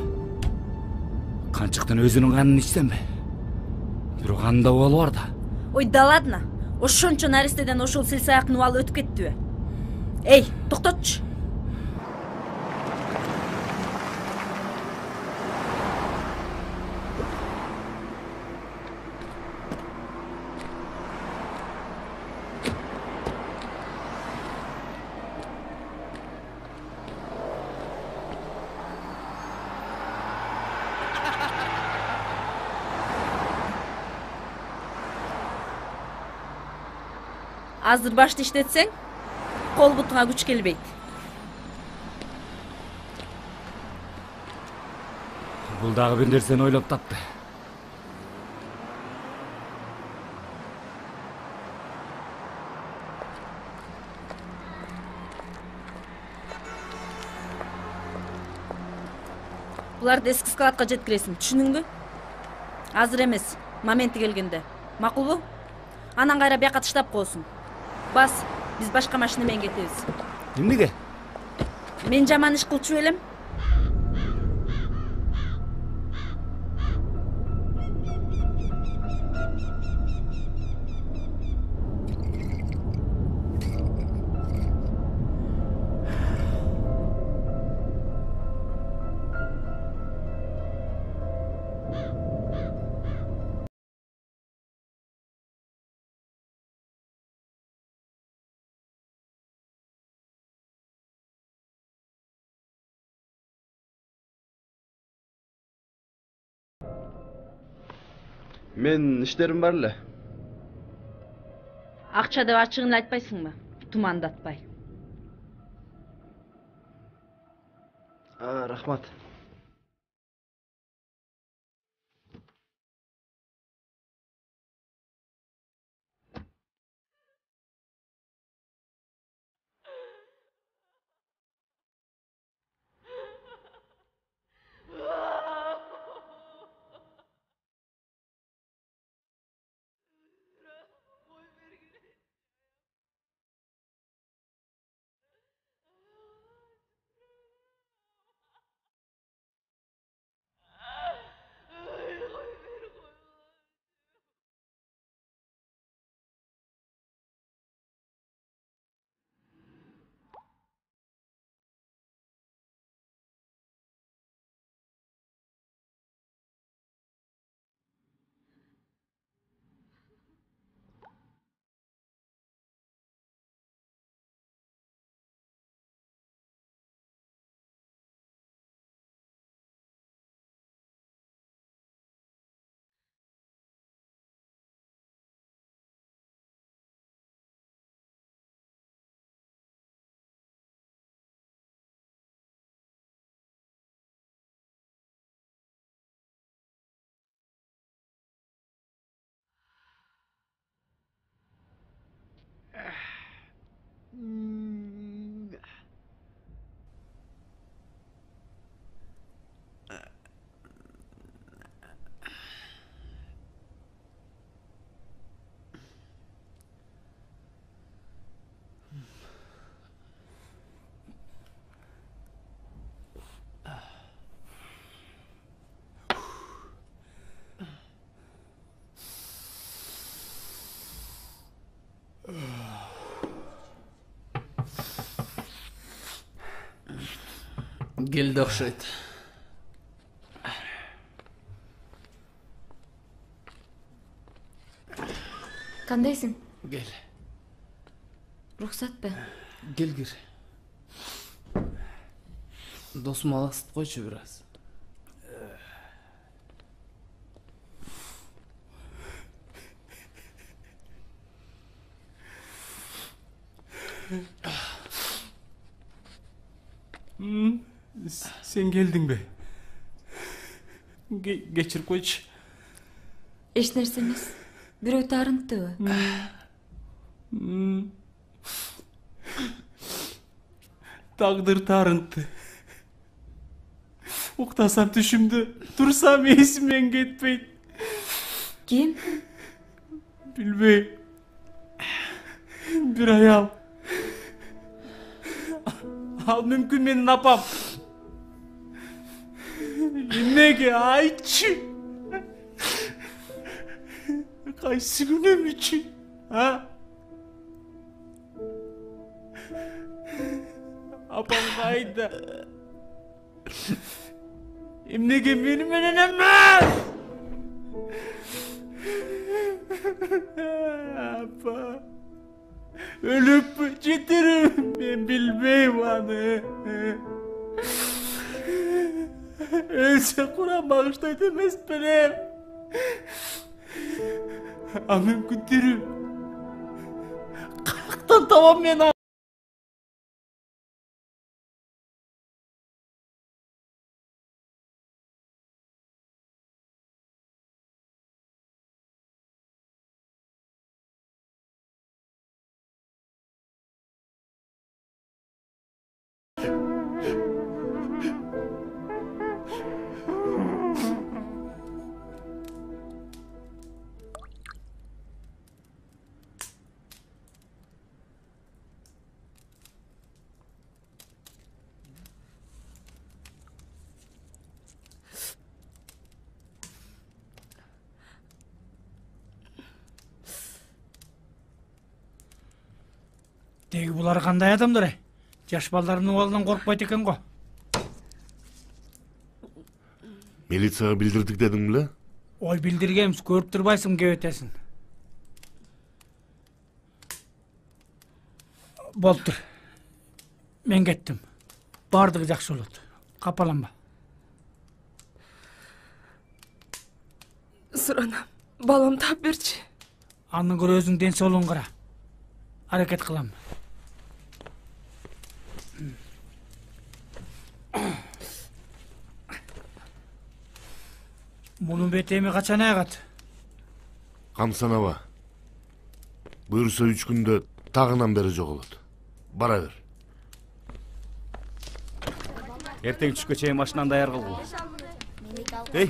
G: Канчыктын өзүнүн канын ичсемби? Бирок анда убалы бар да.
L: Ой, да ладно. Ошончо наристеден ошол силсаякын убалы өтүп кеттиби? Эй, токтотчу. Азыр башты иштетсең, кол бутуңа күч келбейт.
G: Бул дагы бир нерсени ойлоп тапты.
L: Буларды эски складка жеткиресиң, түшүнүңбү? Азыр эмес, моменти келгенде. Макулбу? Анан кайра бияка таштап коесуң. Бас, биз башка машина менен кетебиз.
G: Эмнеге?
L: Мен жаман иш кылчу элем.
I: Мен иштерим бар эле.
L: Акча деп ачыгын эле айтпайсыңбы? Тумандатпай.
I: Рахмат.
R: Келди окшойт.
F: Кандайсың?
R: Кел.
F: Рұқсат ба?
R: Кел кир. Досум алаксыт койчу бир аз.
O: Sen geldin be. Geçirip koyç.
F: Эч нерсе эмес. Бирөө таарынттыбы?
O: Taqdir tarıntı. Uqtasam düşümdü. Tursam esimden ketpeydi.
F: Kim?
O: Bilbey. Bir ayal. Al mümkün menin apam. Nege ayçı. Kaysı günüm için. Ha? Apam kayda. Nege benim enemez. Apa. Ölüp getirim ben bilmeyim anı. Ölse Kur'an bağışlaydı demez benim. Amim gündürüm. Kalktan tamam ben.
J: Деги булар кандай адамдар? Жаш балдарымдын колунан коркпойт экен го.
H: Милицияга билдирдик дедиң беле?
J: Ой, билдиргемиз, көрүп турбайсың кебетесин. Болуптур. Мен кеттим. Бардыгы жакшы болот. Капаланба.
A: Суранам, балам таап берчи.
J: Андан көрө өзүң ден соолугуңа кара. Аракет кылам. Мунун бетеми качан айгат?
H: Кам санаба. Буюрса 3 күндө тагынан бери жоголот. Бара бер.
G: Эртең түшкө чейин машинаны даяр кылгыла. Эй,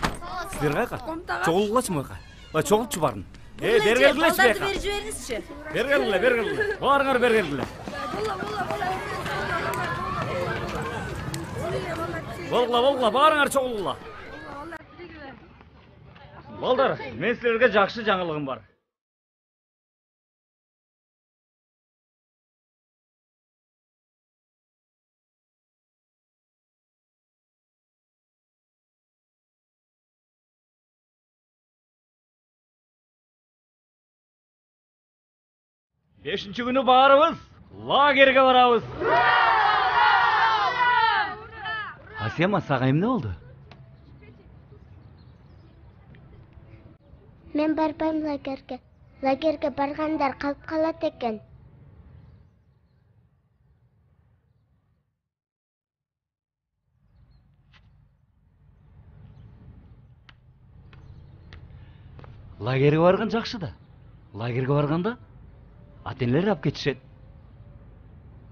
G: силер кайка? Чогулгулачы мыйка. Чогулчу барын. Бер келгилечи
L: балдарды берип жибериңизчи.
G: Бер келгиле. Баарыңар бер келгиле. Болгула, баарыңар чогулгула. Балдар, мен силерге жакшы жаңылыгым бар. Бешинчи күнү баарыбыз лагерге барабыз. Асема, сага эмне болду?
P: Мен барбайм лагерге. Лагерге баргандар калып калат экен.
G: Лагерге барган жакшы да. Лагерге барганда ата-энелер алып кетишет.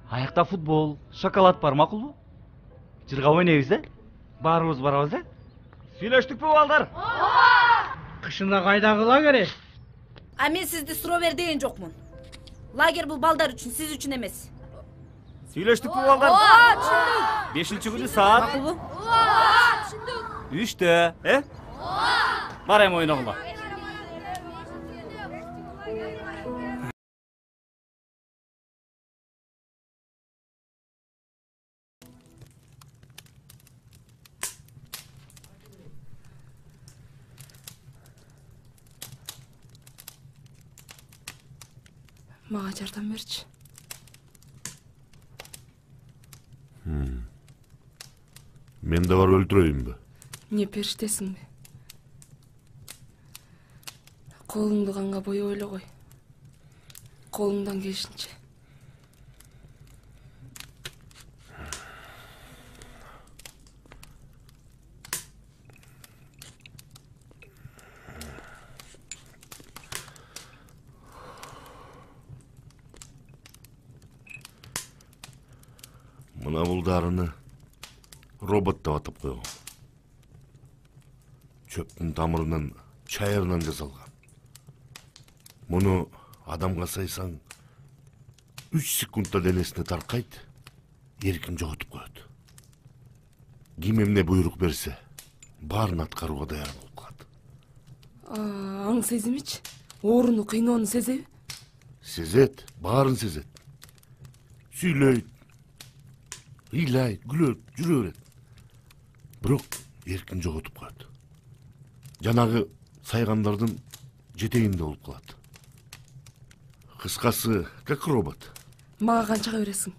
G: Аякта футбол, шоколад бар, макулбу? Жырга ойнойбуз, Баарыбыз барабыз, Сүйлөштүкпү балдар?
J: Кышында кайдагы лагер?
L: А мен сизди суроо бер деген жокмун. Лагер бул балдар үчүн, сиз үчүн эмес.
G: Сүйлөштүкпү балдар?
L: Түшүндүк.
G: 5-күнү саат
L: Макулбу? Түшүндүк.
G: 3-тө, Барайм ойногула.
A: Мага жардам берчи.
H: Мен да бар өлтүрөйүнбү?
A: Не периштесиңби? Колуңду канга боёп эле кой. Колуңдан келишинче.
H: Мына бул дарыны робот деп атап койгон. Чөптүн тамырынан, чайырынан жасалган. Муну адамга сайсаң 3 секундта денесине таркайт, эркин жоготуп коет. Ким эмне буйрук берсе, баарын аткарууга даяр болуп калат.
A: Аң сезимичи? Ооруну, кыйноону сезеби?
H: Сезет, баарын сезет. Сүйлөйт, ыйлайт, күлөт, жүрө берет. Бирок эркин жоготуп коет. Жанагы сайгандардын жетегинде болуп калат. Кыскасы, как робот.
A: Мага канчага бересиң?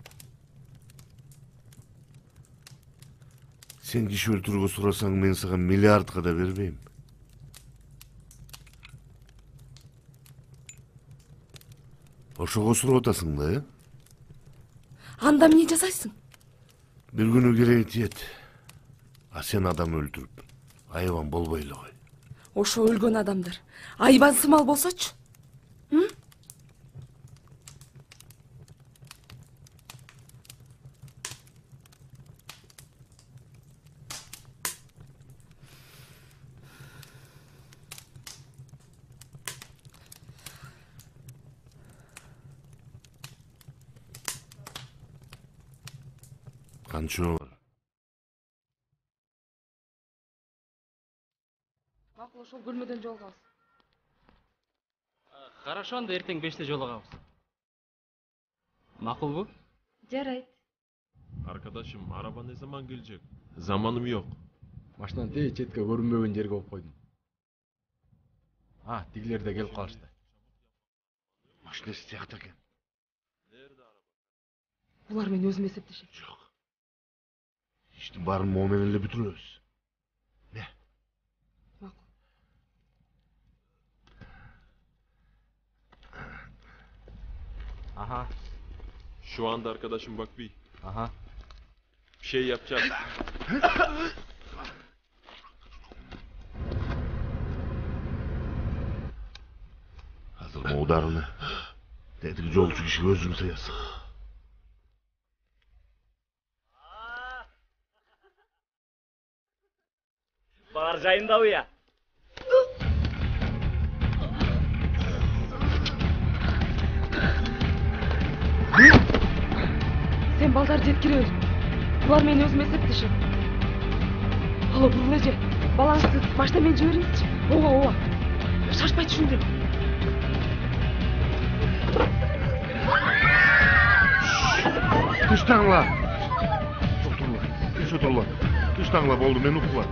H: Сен киши өлтүрүүгө сурасаң, мен сага миллиардка да бербейм. Ошого сурап атасың да,
A: Анда эмне жасайсың?
H: Бир күнү кереги тиет. А сен адам өлтүрүп, айбан болбой эле кой.
A: Ошо өлгөн адамдар айбан сымал болсочу?
H: Канча бар?
A: Макул, ошол бөлмөдөн жолугабыз.
D: Хорошо, анда эртең 5-те жолугабыз. Макулбу?
F: Жарайт.
S: Arkadaşım, araba ne zaman gelecek? Zamanım yok.
I: Машинаны тээ четке көрүнбөгөн жерге коюп койдум. Тигилер да келип калышты.
H: Машинасы тиякта экен.
A: Булар мени өзүм эсептешет.
H: Жок. Иштин баарын могу менен эле бүтүрөбүз. Не?
A: Макул.
S: Aha. Şu anda arkadaşım bak bir.
I: Aha.
S: Bir şey yapacağız.
H: Hazır могу дарыны. Тетиги жолчу кишиге өзүм сыясың.
C: Бар жайындабы я?
A: Сен балдар жеткире бер. Булар мени өзүм эсептешет. Алло, бурул эже. Балаңызды башта мен жибериңизчи. Ооба. Шашпай түшүндүрүм.
H: Тыштаңла. Отурла. Тыштаңла болду, мен укула.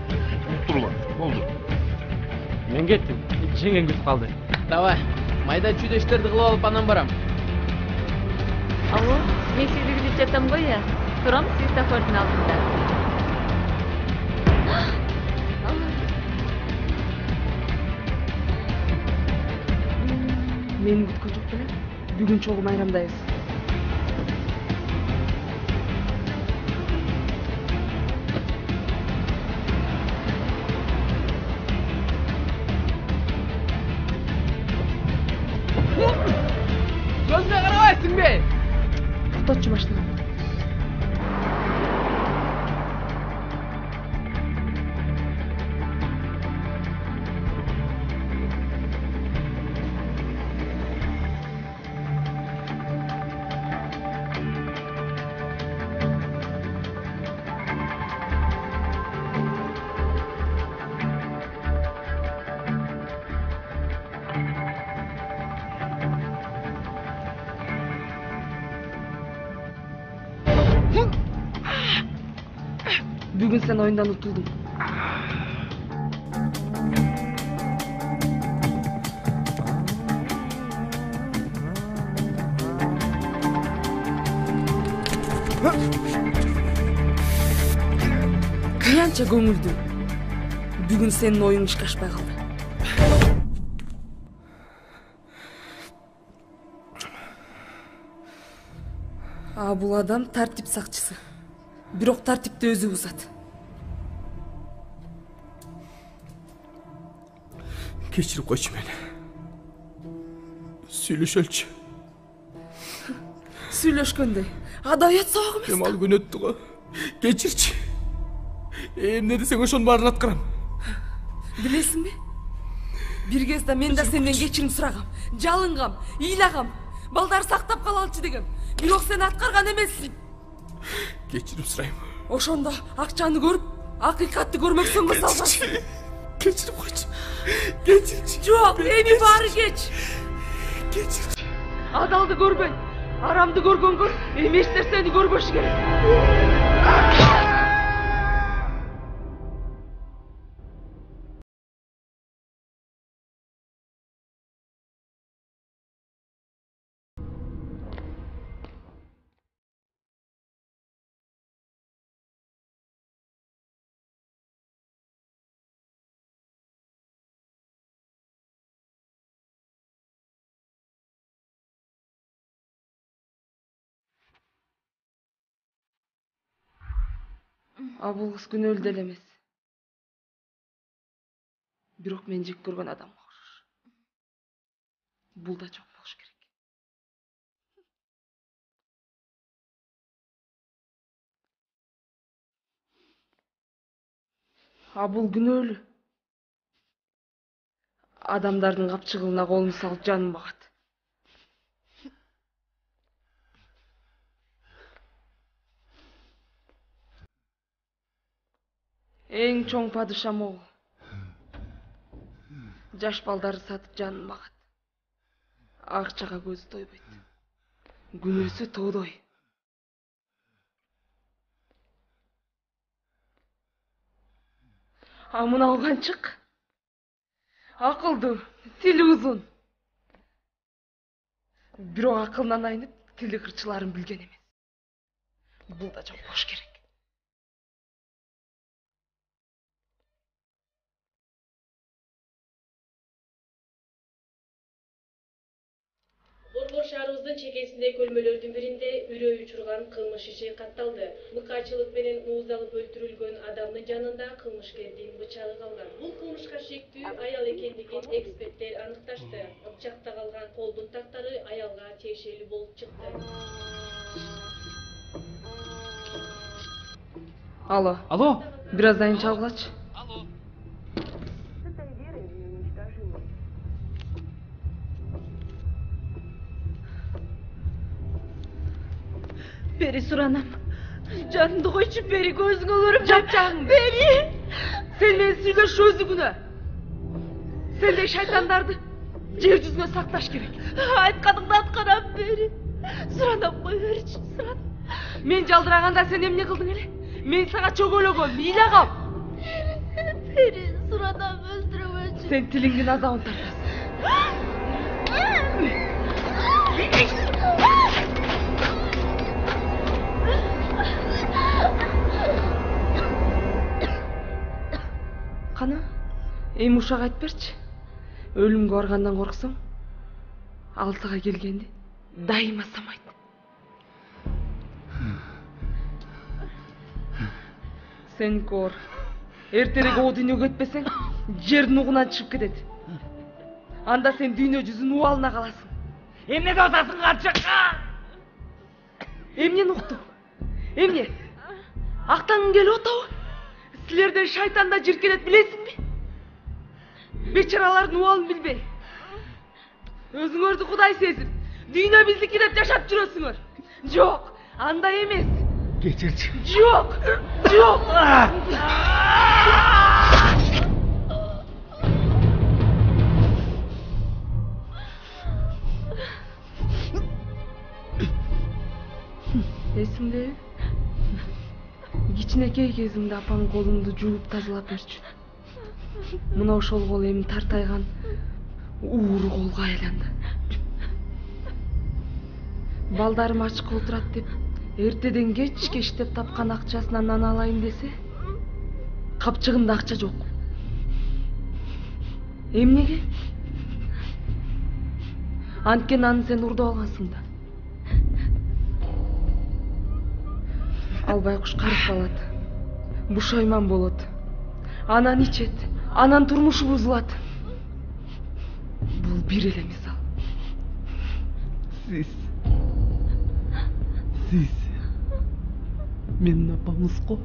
H: Отурла. Болду.
D: Мен кеттим. Жеңең күтүп калды.
R: Давай, майда чүйдө иштерди кылып алып анан барам.
F: Алло, мен сизди күтүп жатам го я. Турам светофордун алдында.
A: Мени күткөн жок белем. Бүгүн чогуу майрамдайбыз.
R: Көзүмө карабайсың бе?
A: Тоқтатчы машинаны. Бүгүн сен оюндан утулдуң. Кыянча көңүлдүү. Бүгүн сенин оюң ишке ашпай калды. Бул адам тартип сакчысы. Бирок тартипти өзү бузат.
M: Кечирип койчу мени. Сүйлөшөлчү.
A: Сүйлөшкөндөй. Адаят сабак эмес.
M: Эмал күн өттү го. Кечирчи. Эмне десең ошонун баарын аткарам.
A: Билесиңби? Бир кезде мен да сенден кечирим сурагам, жалынгам, ыйлагам, балдар сактап калалчы дегем. Бирок сен аткарган эмессиң.
M: Кечирим сурайм.
A: Ошондо акчаны көрүп, акыйкатты көрмөксүң мисалга.
M: Кечирип койчу. Кечирчи.
A: Жок, эми баары кеч.
M: Кечирчи.
A: Адалды көрбөй, арамды көргөнгө эми эч нерсени көрбөш керек. Бул кыз күнөөлүү деле эмес. Бирок мен жек көргөн адамга окшош. Бул да жок болуш керек. Бул күнөөлүү. Адамдардын капчыгына колун салып жанын багат. Эң чоң падыша могул. Жаш балдарды сатып жанын багат. Акчага көзү тойбойт. Күнөөсү тоодой. Мынау канчык? Акылдуу, тили узун. Бирок акылынан айнып, тили кырчыларын билген эмес. Бул да жок болуш керек.
T: Борбор шаарыбыздын чекесиндеги көлмөлөрдүн биринде үрөй учурган кылмыш иши катталды. Мыкаачылык менен ууздалып өлтүрүлгөн адамдын жанында кылмышкердин бычагы калган. Бул кылмышка шектүү аял экендигин эксперттер аныкташты. Бычакта калган колдун тактары аялга тиешелүү болуп чыкты.
A: Алло.
D: Алло.
A: Бир аздан чалгылачы.
L: Beri Suranam. Canımda koyup beri gözüne görüp
A: Жапчагың.
L: Beri.
A: Sen менен сүйлөш өзү күнөө. Сендей шайтандарды жер жүзүнө сакташ керек.
L: Айтканыңды аткарам бери. Суранам кой беричи, Суранам.
A: Мен жалдыраганда сен эмне кылдың эле? Мен сага чөгөлөгөм, ыйлагам.
L: Beri, Suranam öldüremezsin.
A: Sen тилиңдин азабын тартасың. Кана, эми ушак айтып берчи. Өлүмгө баргандан корксоң, алтыга келгенди дайыма самайт. Сен кор. Эртерээк о дүйнөгө кетпесең, жердин угунан чыгып кетет. Анда сен дүйнө жүзүнүн убалына каласың.
C: Эмне деп атасың канчакка?
A: Эмнени уктум? Эмне? Актангың келип атабы? Силерден шайтанда жиркенет билесиңби? Бечаралардын убалын билбей. Өзүңөрдү Кудай сезип, дүйнө биздики деп жашап жүрөсүңөр. Жок, андай эмес.
C: Кечирчи.
A: Жок, жок. Эсиңдеби? Кичинекей кезимде апаң колумду жууп тазалап берчү. Мына ошол кол эми тартайган ууру колго айланды. Балдарым ачка отурат деп Эртеден кечке иштеп тапкан акчасынан нан алайын десе, капчыгында акча жок. Эмнеге? Анткени аны сен урдуп алгансың да. Ал байкуш карып калат. Бушайман болот. Анан ичет. Анан турмушу бузулат. Бул бир эле мисал.
R: Сиз менин апамыз го.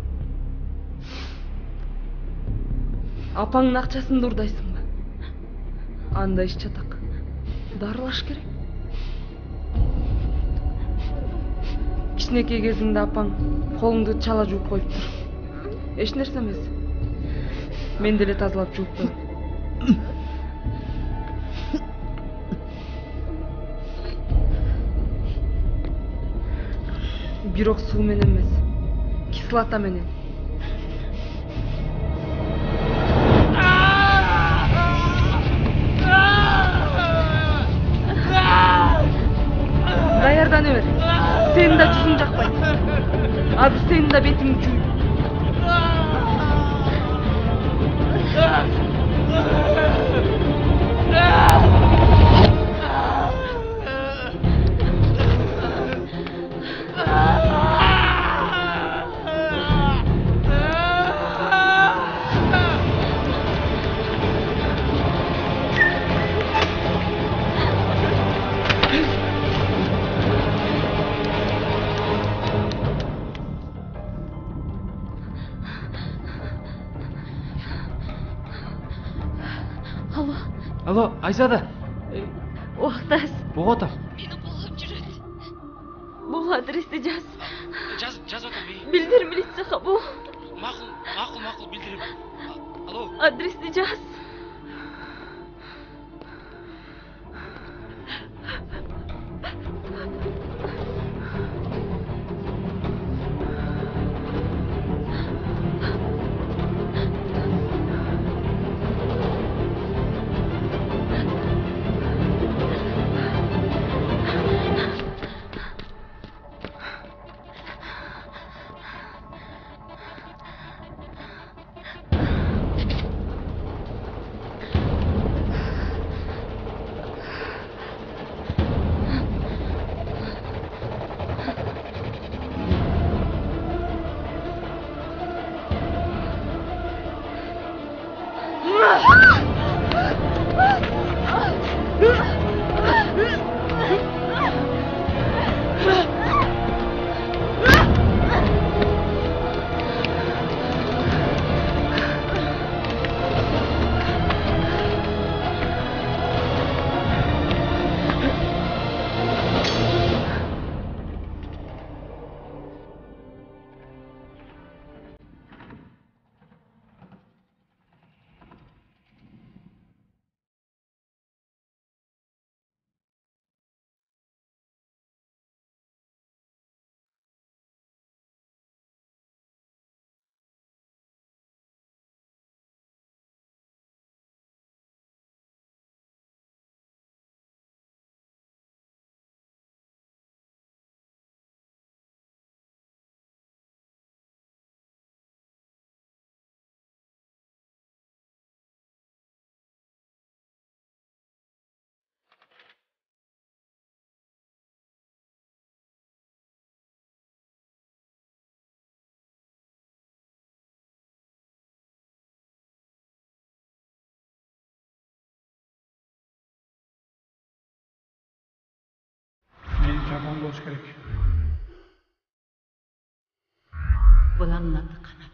A: Апаңдын акчасын урдайсыңбы? Анда иш чатак. Дарылаш керек. Кичинекей кезиңде апаң колуңду чала жууп коюптур. Эч нерсе эмес. Мен деле тазалап жууп коем. Бирок суу менен эмес, кислота менен. Даярдана бер. Сенин да жүзүң жакпайт. Азыр сенин да бетиңди жуйт.
D: Алло, Айзада.
F: Уктас.
D: Богота.
F: Мени колдоп жүрөт. Бул адрести жаз.
G: Жазып атам.
F: Билдир милицияга бул.
G: Макул билдирем. Алло.
F: Адрести жаз.
J: Жапон болуш керек.
K: Bulanın adı Kanat.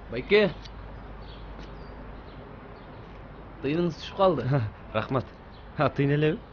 R: Байке. Тыйыныңыз түшүп калды.
D: Рахмат. Тыйын элеби?